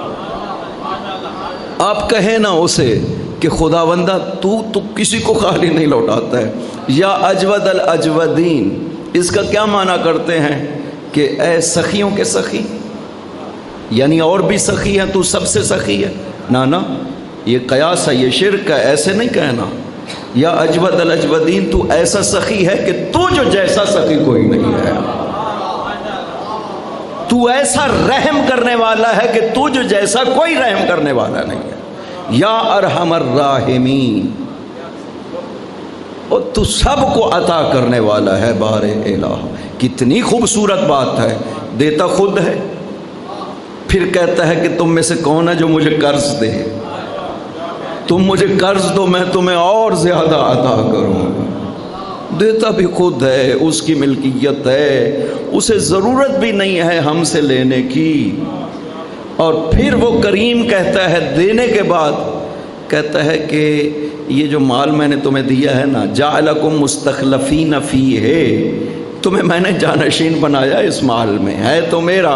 آپ کہیں نا اسے کہ خداوندہ تو کسی کو خالی نہیں لوٹاتا ہے۔ یا اجود الاجودین، اس کا کیا معنی کرتے ہیں کہ اے سخیوں کے سخی، یعنی اور بھی سخی ہیں، تو سب سے سخی ہے؟ نا، یہ قیاس ہے، یہ شرک ہے، ایسے نہیں کہنا۔ یا اجود الاجودین، تو ایسا سخی ہے کہ تو جو جیسا سخی کوئی نہیں ہے، تو ایسا رحم کرنے والا ہے کہ تو جو جیسا کوئی رحم کرنے والا نہیں ہے۔ یا ارحم الراحمین، اور تو سب کو عطا کرنے والا ہے بار الہ۔ کتنی خوبصورت بات ہے، دیتا خود ہے، پھر کہتا ہے کہ تم میں سے کون ہے جو مجھے قرض دے، تم مجھے قرض دو میں تمہیں اور زیادہ عطا کروں گا۔ دیتا بھی خود ہے، اس کی ملکیت ہے، اسے ضرورت بھی نہیں ہے ہم سے لینے کی۔ اور پھر وہ کریم کہتا ہے دینے کے بعد، کہتا ہے کہ یہ جو مال میں نے تمہیں دیا ہے نا، جعلکم مستخلفین فیہ، تمہیں میں نے جانشین بنایا اس مال میں، ہے تو میرا،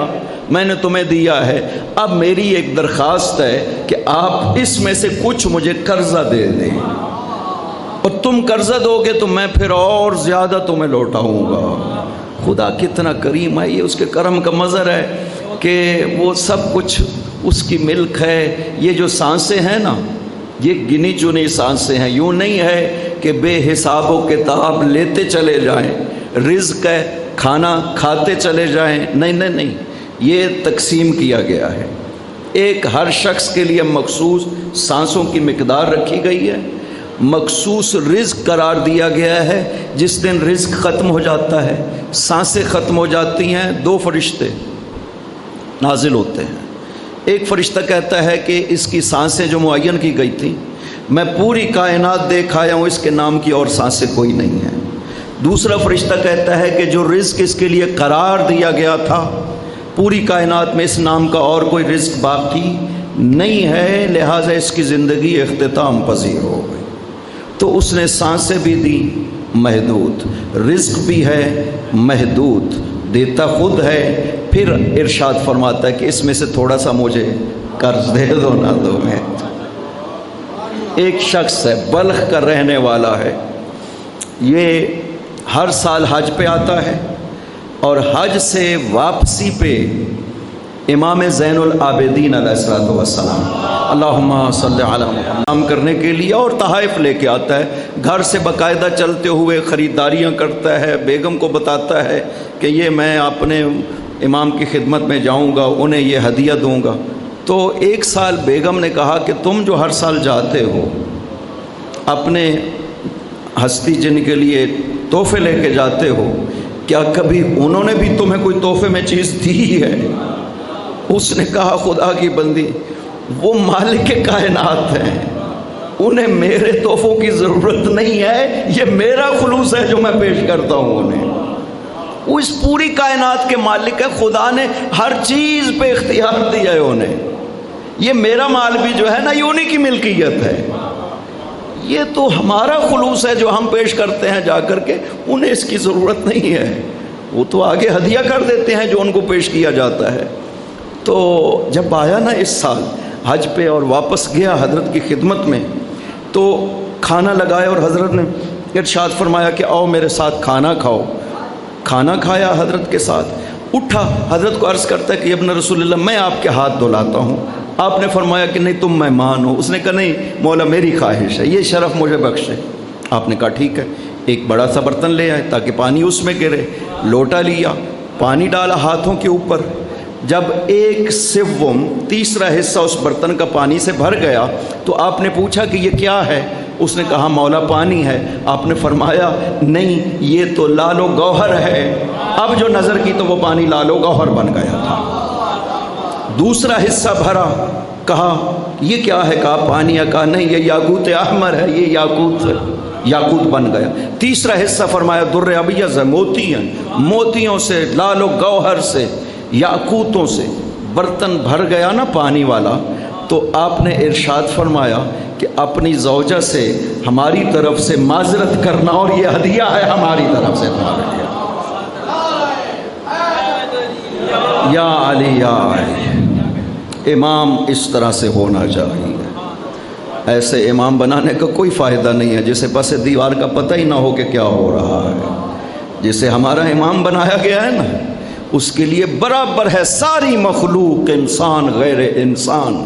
میں نے تمہیں دیا ہے، اب میری ایک درخواست ہے کہ آپ اس میں سے کچھ مجھے قرضہ دے دیں، اور تم قرضہ دو گے تو میں پھر اور زیادہ تمہیں لوٹاؤں گا۔ خدا کتنا کریم ہے، یہ اس کے کرم کا مظہر ہے کہ وہ سب کچھ اس کی ملک ہے۔ یہ جو سانسیں ہیں نا، یہ گنی چنی سانسیں ہیں، یوں نہیں ہے کہ بے حساب و کتاب لیتے چلے جائیں، رزق ہے کھانا کھاتے چلے جائیں، نہیں، یہ تقسیم کیا گیا ہے۔ ایک ہر شخص کے لیے مخصوص سانسوں کی مقدار رکھی گئی ہے، مخصوص رزق قرار دیا گیا ہے۔ جس دن رزق ختم ہو جاتا ہے، سانسیں ختم ہو جاتی ہیں، دو فرشتے نازل ہوتے ہیں۔ ایک فرشتہ کہتا ہے کہ اس کی سانسیں جو معین کی گئی تھیں، میں پوری کائنات دیکھ آیا ہوں، اس کے نام کی اور سانسیں کوئی نہیں ہیں۔ دوسرا فرشتہ کہتا ہے کہ جو رزق اس کے لیے قرار دیا گیا تھا، پوری کائنات میں اس نام کا اور کوئی رزق باقی نہیں ہے، لہٰذا اس کی زندگی اختتام پذیر ہو گئی۔ تو اس نے سانسیں بھی دی محدود، رزق بھی ہے محدود، دیتا خود ہے۔ پھر ارشاد فرماتا ہے کہ اس میں سے تھوڑا سا مجھے قرض دے دو نہ دو میں۔ ایک شخص ہے، بلخ کا رہنے والا ہے، یہ ہر سال حج پہ آتا ہے، اور حج سے واپسی پہ امام زین العابدین علیہ السلام اللہم صلی علی محمد کرنے کے لیے اور تحائف لے کے آتا ہے، گھر سے باقاعدہ چلتے ہوئے خریداریاں کرتا ہے، بیگم کو بتاتا ہے کہ یہ میں اپنے امام کی خدمت میں جاؤں گا، انہیں یہ ہدیہ دوں گا۔ تو ایک سال بیگم نے کہا کہ تم جو ہر سال جاتے ہو، اپنے ہستی جن کے لیے تحفے لے کے جاتے ہو، کیا کبھی انہوں نے بھی تمہیں کوئی تحفے میں چیز دی ہے؟ اس نے کہا خدا کی بندی، وہ مالک کائنات ہیں، انہیں میرے تحفوں کی ضرورت نہیں ہے، یہ میرا خلوص ہے جو میں پیش کرتا ہوں انہیں۔ وہ اس پوری کائنات کے مالک ہے، خدا نے ہر چیز پہ اختیار دیا ہے انہیں. یہ میرا مال بھی جو ہے نا یہ انہی کی ملکیت ہے. یہ تو ہمارا خلوص ہے جو ہم پیش کرتے ہیں جا کر کے، انہیں اس کی ضرورت نہیں ہے. وہ تو آگے ہدیہ کر دیتے ہیں جو ان کو پیش کیا جاتا ہے. تو جب آیا نا اس سال حج پہ اور واپس گیا حضرت کی خدمت میں، تو کھانا لگایا اور حضرت نے ارشاد فرمایا کہ آؤ میرے ساتھ کھانا کھاؤ. کھانا کھایا حضرت کے ساتھ. اٹھا حضرت کو عرض کرتا ہے کہ ابن رسول اللہ میں آپ کے ہاتھ دھلاتا ہوں. آپ نے فرمایا کہ نہیں تم مہمان ہو. اس نے کہا نہیں مولا میری خواہش ہے، یہ شرف مجھے بخشے. آپ نے کہا ٹھیک ہے. ایک بڑا سا برتن لے آئے تاکہ پانی اس میں گرے. لوٹا لیا، پانی ڈالا ہاتھوں کے اوپر. جب 1/7 تیسرا حصہ اس برتن کا پانی سے بھر گیا تو آپ نے پوچھا کہ یہ کیا ہے؟ اس نے کہا مولا پانی ہے. آپ نے فرمایا نہیں یہ تو لال و گوہر ہے. اب جو نظر کی تو وہ پانی لال و گوہر بن گیا تھا. دوسرا حصہ بھرا، کہا یہ کیا ہے؟ کہا پانی ہے. کہا نہیں یہ یاقوت احمر ہے، یہ یاقوت بن گیا. تیسرا حصہ فرمایا در ابیض ہے، موتی ہیں، موتیوں سے لال و گوہر سے یاقوتوں سے برتن بھر گیا نا پانی والا. تو آپ نے ارشاد فرمایا کہ اپنی زوجہ سے ہماری طرف سے معذرت کرنا اور یہ ہدیہ ہے ہماری طرف سے تمہارے لیے. یا علی یا علی. امام اس طرح سے ہونا چاہیے. ایسے امام بنانے کا کوئی فائدہ نہیں ہے جسے پس دیوار کا پتہ ہی نہ ہو کہ کیا ہو رہا ہے. جسے ہمارا امام بنایا گیا ہے نا اس کے لیے برابر ہے ساری مخلوق، انسان غیر انسان،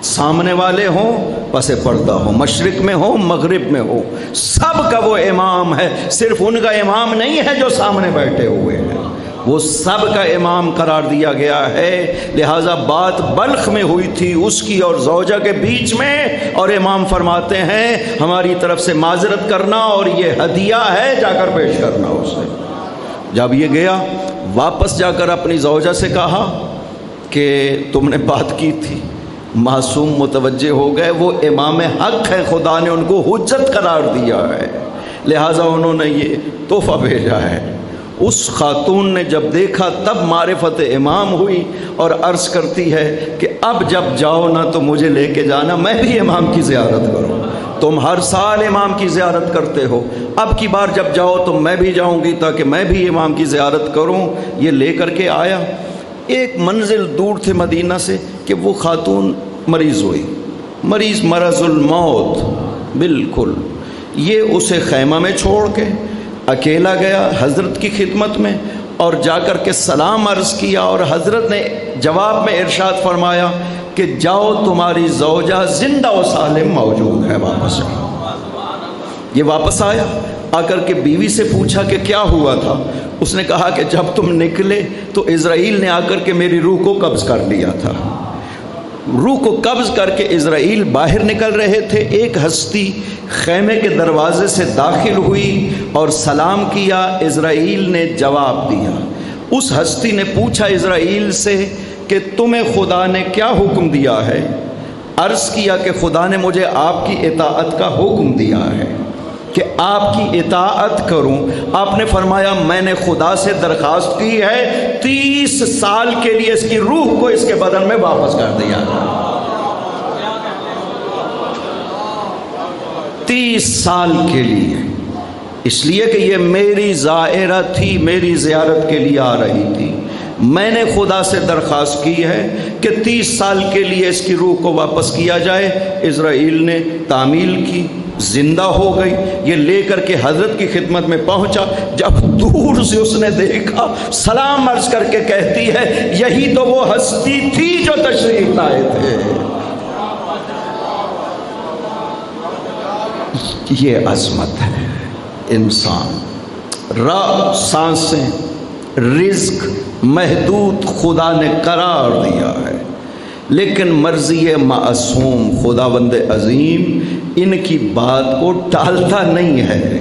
سامنے والے ہوں پس پردہ ہو، مشرق میں ہو مغرب میں ہو، سب کا وہ امام ہے. صرف ان کا امام نہیں ہے جو سامنے بیٹھے ہوئے ہیں، وہ سب کا امام قرار دیا گیا ہے. لہٰذا بات بلخ میں ہوئی تھی اس کی اور زوجہ کے بیچ میں، اور امام فرماتے ہیں ہماری طرف سے معذرت کرنا اور یہ ہدیہ ہے جا کر پیش کرنا اسے. جب یہ گیا واپس جا کر اپنی زوجہ سے کہا کہ تم نے بات کی تھی. معصوم متوجہ ہو گئے وہ امام حق ہے، خدا نے ان کو حجت قرار دیا ہے، لہٰذا انہوں نے یہ تحفہ بھیجا ہے. اس خاتون نے جب دیکھا تب معرفت امام ہوئی اور عرض کرتی ہے کہ اب جب جاؤ نا تو مجھے لے کے جانا، میں بھی امام کی زیارت کروں. تم ہر سال امام کی زیارت کرتے ہو، اب کی بار جب جاؤ تو میں بھی جاؤں گی تاکہ میں بھی امام کی زیارت کروں. یہ لے کر کے آیا. ایک منزل دور تھے مدینہ سے کہ وہ خاتون مریض ہوئی، مریض مرض الموت بالکل. یہ اسے خیمہ میں چھوڑ کے اکیلا گیا حضرت کی خدمت میں اور جا کر کے سلام عرض کیا، اور حضرت نے جواب میں ارشاد فرمایا کہ جاؤ تمہاری زوجہ زندہ و سالم موجود ہے، واپس آؤ. یہ واپس آیا، آ کر کے بیوی سے پوچھا کہ کیا ہوا تھا. اس نے کہا کہ جب تم نکلے تو اسرائیل نے آ کر کے میری روح کو قبض کر لیا تھا. روح کو قبض کر کے اسرائیل باہر نکل رہے تھے. ایک ہستی خیمے کے دروازے سے داخل ہوئی اور سلام کیا. اسرائیل نے جواب دیا. اس ہستی نے پوچھا اسرائیل سے کہ تمہیں خدا نے کیا حکم دیا ہے؟ عرض کیا کہ خدا نے مجھے آپ کی اطاعت کا حکم دیا ہے کہ آپ کی اطاعت کروں. آپ نے فرمایا میں نے خدا سے درخواست کی ہے 30 سال کے لیے اس کی روح کو اس کے بدن میں واپس کر دیا جائے. 30 سال کے لیے، اس لیے کہ یہ میری زائرہ تھی، میری زیارت کے لیے آ رہی تھی. میں نے خدا سے درخواست کی ہے کہ 30 سال کے لیے اس کی روح کو واپس کیا جائے. اسرائیل نے تعمیل کی، زندہ ہو گئی. یہ لے کر کے حضرت کی خدمت میں پہنچا. جب دور سے اس نے دیکھا سلام عرض کر کے کہتی ہے یہی تو وہ ہستی تھی جو تشریف لائے تھے. یہ عظمت ہے. انسان راہ سانسیں رزق محدود خدا نے قرار دیا ہے، لیکن مرضی معصوم خداوند عظیم ان کی بات کو ٹالتا نہیں ہے.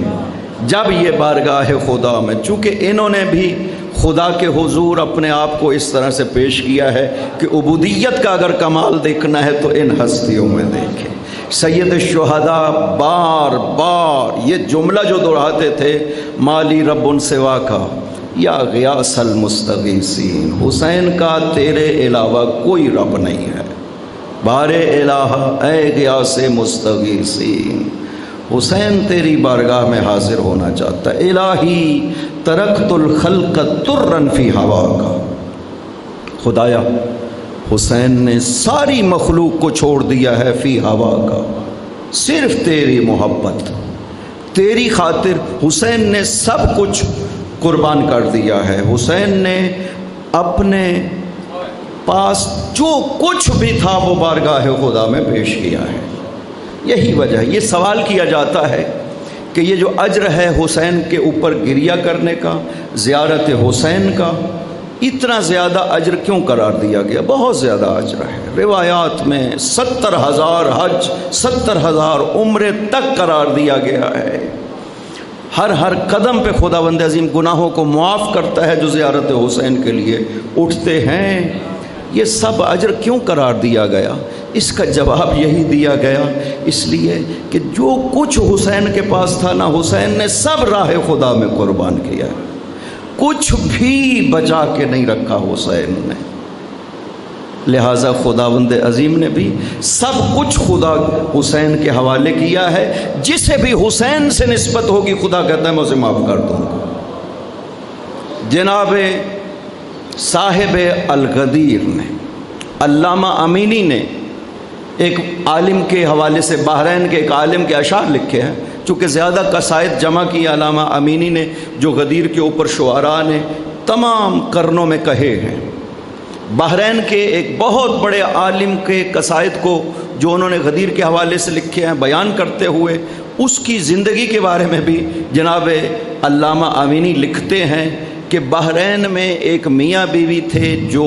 جب یہ بارگاہ خدا میں، چونکہ انہوں نے بھی خدا کے حضور اپنے آپ کو اس طرح سے پیش کیا ہے کہ عبودیت کا اگر کمال دیکھنا ہے تو ان ہستیوں میں دیکھیں. سید الشہداء بار بار یہ جملہ جو دہراتے تھے مالی رب سوا کا یا غیاث المستغیثین، حسین کا تیرے علاوہ کوئی رب نہیں ہے، بار الہ اے غیاث مستغیثین، حسین تیری بارگاہ میں حاضر ہونا چاہتا ہے۔ الہی ترکت الخلق ترا فی ہواک، خدایا حسین نے ساری مخلوق کو چھوڑ دیا ہے فی ہوا کا، صرف تیری محبت، تیری خاطر حسین نے سب کچھ قربان کر دیا ہے۔ حسین نے اپنے پاس جو کچھ بھی تھا وہ بارگاہ خدا میں پیش کیا ہے۔ یہی وجہ ہے، یہ سوال کیا جاتا ہے کہ یہ جو اجر ہے حسین کے اوپر گریہ کرنے کا، زیارت حسین کا، اتنا زیادہ اجر کیوں قرار دیا گیا؟ بہت زیادہ اجر ہے، روایات میں 70,000 حج، 70,000 عمرے تک قرار دیا گیا ہے۔ ہر قدم پہ خداوند عظیم گناہوں کو معاف کرتا ہے جو زیارت حسین کے لیے اٹھتے ہیں۔ یہ سب اجر کیوں قرار دیا گیا؟ اس کا جواب یہی دیا گیا، اس لیے کہ جو کچھ حسین کے پاس تھا نا، حسین نے سب راہ خدا میں قربان کیا، کچھ بھی بچا کے نہیں رکھا حسین نے۔ لہٰذا خداوند عظیم نے بھی سب کچھ خدا حسین کے حوالے کیا ہے۔ جسے بھی حسین سے نسبت ہوگی خدا کہتا ہے میں اسے معاف کر دوں گا۔ جناب صاحب الغدیر نے، علامہ امینی نے ایک عالم کے حوالے سے، بحرین کے ایک عالم کے اشعار لکھے ہیں، چونکہ زیادہ قصائد جمع کی علامہ امینی نے، جو غدیر کے اوپر شعراء نے تمام قرنوں میں کہے ہیں۔ بحرین کے ایک بہت بڑے عالم کے قصائد کو جو انہوں نے غدیر کے حوالے سے لکھے ہیں بیان کرتے ہوئے، اس کی زندگی کے بارے میں بھی جناب علامہ امینی لکھتے ہیں کہ بحرین میں ایک میاں بیوی تھے جو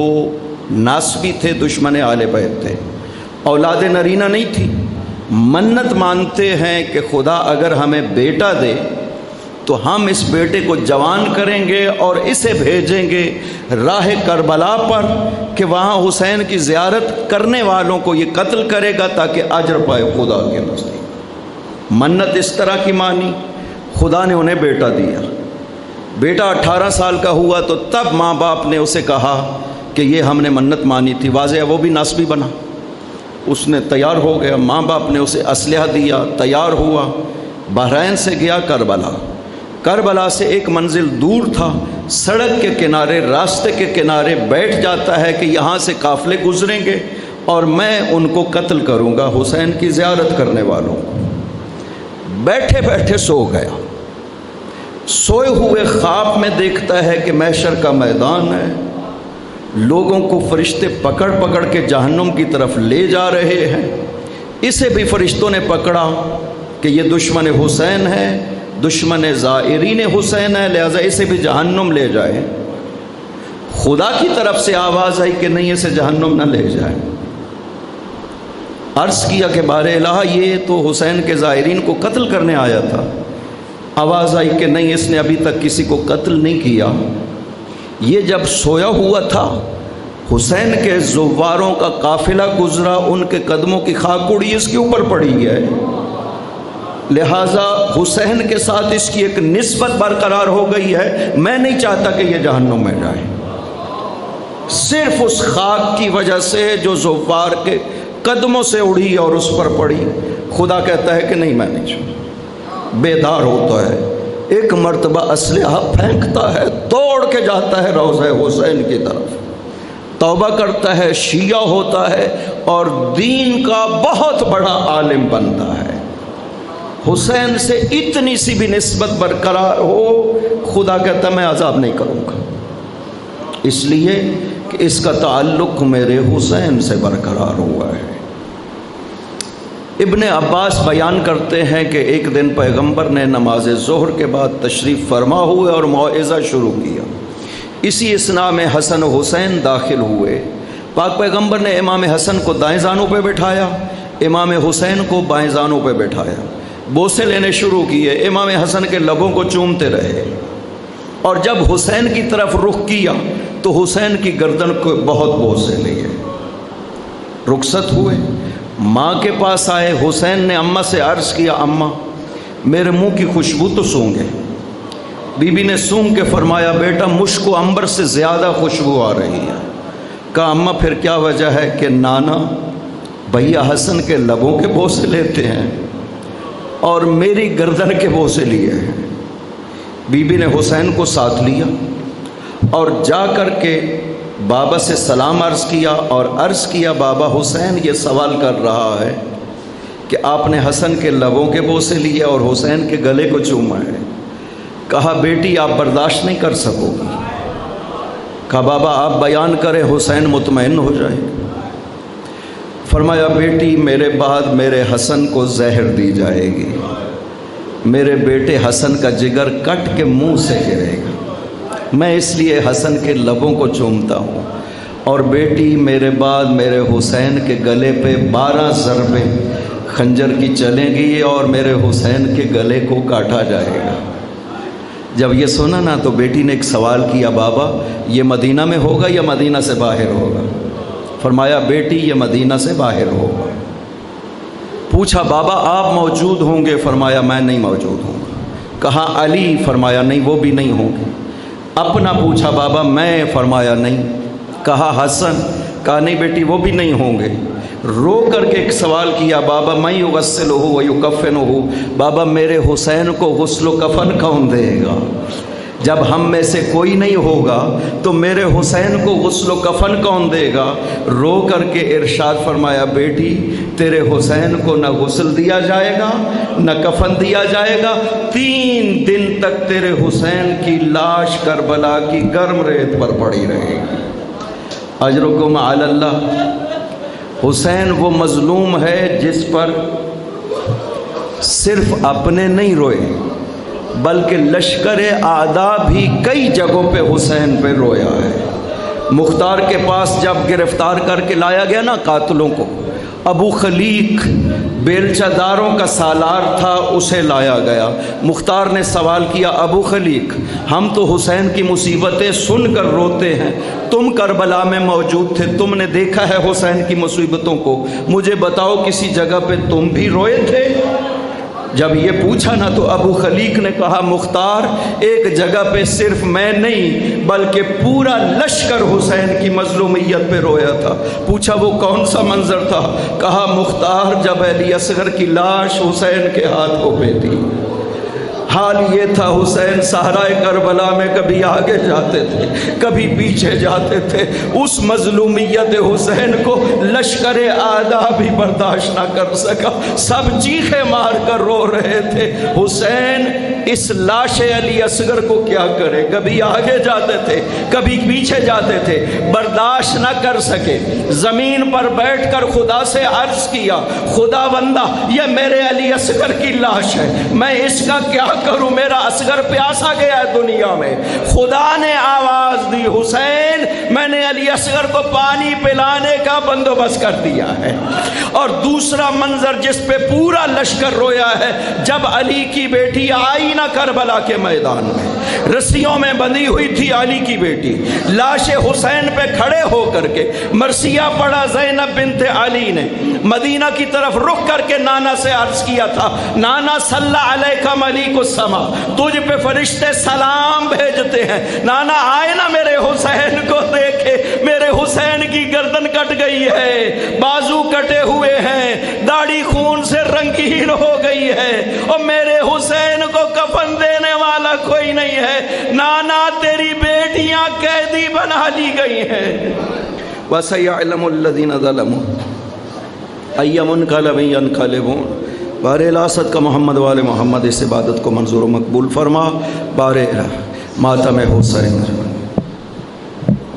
ناسبی تھے، دشمن اہل بیت تھے، اولاد نرینہ نہیں تھی، منت مانتے ہیں کہ خدا اگر ہمیں بیٹا دے تو ہم اس بیٹے کو جوان کریں گے اور اسے بھیجیں گے راہ کربلا پر کہ وہاں حسین کی زیارت کرنے والوں کو یہ قتل کرے گا تاکہ اجر پائے خدا کے نزدیک۔ منت اس طرح کی مانی، خدا نے انہیں بیٹا دیا۔ بیٹا 18 سال کا ہوا تو تب ماں باپ نے اسے کہا کہ یہ ہم نے منت مانی تھی، واضح ہے وہ بھی ناسبی بنا، اس نے تیار ہو گیا، ماں باپ نے اسے اسلحہ دیا، تیار ہوا، بحرین سے گیا کربلا۔ کربلا سے ایک منزل دور تھا، سڑک کے کنارے، راستے کے کنارے بیٹھ جاتا ہے کہ یہاں سے قافلے گزریں گے اور میں ان کو قتل کروں گا، حسین کی زیارت کرنے والوں کو۔ بیٹھے بیٹھے سو گیا، سوئے ہوئے خواب میں دیکھتا ہے کہ محشر کا میدان ہے، لوگوں کو فرشتے پکڑ پکڑ کے جہنم کی طرف لے جا رہے ہیں۔ اسے بھی فرشتوں نے پکڑا کہ یہ دشمن حسین ہے، دشمن زائرین حسین ہے، لہذا اسے بھی جہنم لے جائے۔ خدا کی طرف سے آواز آئی کہ نہیں، اسے جہنم نہ لے جائے۔ عرض کیا کہ بار الہ یہ تو حسین کے زائرین کو قتل کرنے آیا تھا۔ آواز آئی کہ نہیں، اس نے ابھی تک کسی کو قتل نہیں کیا۔ یہ جب سویا ہوا تھا، حسین کے زواروں کا قافلہ گزرا، ان کے قدموں کی خاک اڑی، اس کے اوپر پڑی ہے، لہٰذا حسین کے ساتھ اس کی ایک نسبت برقرار ہو گئی ہے۔ میں نہیں چاہتا کہ یہ جہنم میں جائے، صرف اس خاک کی وجہ سے جو زوار کے قدموں سے اڑی اور اس پر پڑی۔ خدا کہتا ہے کہ نہیں، میں نہیں چاہتا۔ بیدار ہوتا ہے، ایک مرتبہ اسلحہ پھینکتا ہے، دوڑ کے جاتا ہے روضہ حسین کی طرف، توبہ کرتا ہے، شیعہ ہوتا ہے اور دین کا بہت بڑا عالم بنتا ہے۔ حسین سے اتنی سی بھی نسبت برقرار ہو، خدا کہتا میں عذاب نہیں کروں گا، اس لیے کہ اس کا تعلق میرے حسین سے برقرار ہوا ہے۔ ابن عباس بیان کرتے ہیں کہ ایک دن پیغمبر نے نماز ظہر کے بعد تشریف فرما ہوئے اور موعظہ شروع کیا۔ اسی اثناء میں حسن و حسین داخل ہوئے۔ پاک پیغمبر نے امام حسن کو دائیں زانوں پہ بٹھایا، امام حسین کو بائیں زانوں پہ بٹھایا، بوسے لینے شروع کیے، امام حسن کے لبوں کو چومتے رہے، اور جب حسین کی طرف رخ کیا تو حسین کی گردن کو بہت بوسے لیے۔ رخصت ہوئے، ماں کے پاس آئے، حسین نے اماں سے عرض کیا، اماں میرے منہ کی خوشبو تو سونگے۔ بی بی نے سونگ کے فرمایا بیٹا مشک و عنبر سے زیادہ خوشبو آ رہی ہے۔ کہا اماں پھر کیا وجہ ہے؟ کہ نانا بھیا حسن کے لبوں کے بوسے لیتے ہیں اور میری گردن کے بوسے لیے ہیں۔ بی بی نے حسین کو ساتھ لیا اور جا کر کے بابا سے سلام عرض کیا اور عرض کیا بابا حسین یہ سوال کر رہا ہے کہ آپ نے حسن کے لبوں کے بوسے لیے اور حسین کے گلے کو چوما ہے۔ کہا بیٹی آپ برداشت نہیں کر سکو گی۔ کہا بابا آپ بیان کریں حسین مطمئن ہو جائے۔ فرمایا بیٹی میرے بعد میرے حسن کو زہر دی جائے گی، میرے بیٹے حسن کا جگر کٹ کے منہ سے گرے گا، میں اس لیے حسن کے لبوں کو چومتا ہوں، اور بیٹی میرے بعد میرے حسین کے گلے پہ 12 ضربیں خنجر کی چلیں گی اور میرے حسین کے گلے کو کاٹا جائے گا۔ جب یہ سنا نا تو بیٹی نے ایک سوال کیا بابا یہ مدینہ میں ہوگا یا مدینہ سے باہر ہوگا؟ فرمایا بیٹی یہ مدینہ سے باہر ہوگا۔ پوچھا بابا آپ موجود ہوں گے؟ فرمایا میں نہیں موجود ہوں گا۔ کہا علی؟ فرمایا نہیں وہ بھی نہیں ہوں گے۔ اپنا پوچھا بابا میں؟ فرمایا نہیں۔ کہا حسن؟ کہا نہیں بیٹی وہ بھی نہیں ہوں گے۔ رو کر کے ایک سوال کیا بابا میں یغسلہ و یکفنہ، بابا میرے حسین کو غسل و کفن کون دے گا؟ جب ہم میں سے کوئی نہیں ہوگا تو میرے حسین کو غسل و کفن کون دے گا؟ رو کر کے ارشاد فرمایا بیٹی تیرے حسین کو نہ غسل دیا جائے گا نہ کفن دیا جائے گا، 3 دن تک تیرے حسین کی لاش کربلا کی گرم ریت پر پڑی رہے گی۔ اجرکم علی اللہ۔ حسین وہ مظلوم ہے جس پر صرف اپنے نہیں روئے بلکہ لشکر اعداء بھی کئی جگہوں پہ حسین پہ رویا ہے۔ مختار کے پاس جب گرفتار کر کے لایا گیا نا قاتلوں کو، ابو خلیق بیلچہ داروں کا سالار تھا، اسے لایا گیا۔ مختار نے سوال کیا ابو خلیق ہم تو حسین کی مصیبتیں سن کر روتے ہیں، تم کربلا میں موجود تھے، تم نے دیکھا ہے حسین کی مصیبتوں کو، مجھے بتاؤ کسی جگہ پہ تم بھی روئے تھے؟ جب یہ پوچھا نا تو ابو خلیق نے کہا مختار ایک جگہ پہ صرف میں نہیں بلکہ پورا لشکر حسین کی مظلومیت پہ رویا تھا۔ پوچھا وہ کون سا منظر تھا؟ کہا مختار جب علی اصغر کی لاش حسین کے ہاتھوں پہ تھی، حال یہ تھا حسین صحرائے کربلا میں کبھی آگے جاتے تھے کبھی پیچھے جاتے تھے، اس مظلومیت حسین کو لشکر اعداء بھی برداشت نہ کر سکا، سب چیخے مار کر رو رہے تھے حسین اس لاش علی اصغر کو کیا کرے، کبھی آگے جاتے تھے کبھی پیچھے جاتے تھے، برداشت نہ کر سکے، زمین پر بیٹھ کر خدا سے عرض کیا خدا بندہ یہ میرے علی اصغر کی لاش ہے، میں اس کا کیا کروں، میرا اصغر پیاسا گیا ہے دنیا میں۔ خدا نے آواز دی حسین میں نے علی اصغر کو پانی پلانے کا بندوبست کر دیا ہے۔ اور دوسرا منظر جس پہ پورا لشکر رویا ہے، جب علی کی بیٹی آئی نا کربلا کے میدان میں، رسیوں میں بندھی ہوئی تھی علی کی بیٹی، لاش حسین پہ کھڑے ہو کر کے مرثیہ پڑھا زینب بنت علی نے، مدینہ کی طرف رخ کر کے نانا سے عرض کیا تھا نانا صلی علیکم ملیک السما، تجھ پہ فرشتے سلام بھیجتے ہیں، نانا آئے نا میرے حسین کو دیکھے، میرے حسین کی گردن کٹ گئی ہے، بازو کٹے ہوئے ہیں، داڑھی خون سے رنگین ہو گئی ہے، اور میرے حسین کو کفن دینے والا کوئی نہیں ہے، نانا تیری بیٹیاں قیدی بنا لی گئی ہیں۔ وَسَيَعْلَمُ الَّذِينَ ظَلَمُوا أَيَّ مُنْقَلَبٍ يَنْقَلِبُونَ۔ بار الاسد کا محمد والے محمد اس عبادت کو منظور و مقبول فرما، بار ماتم حسین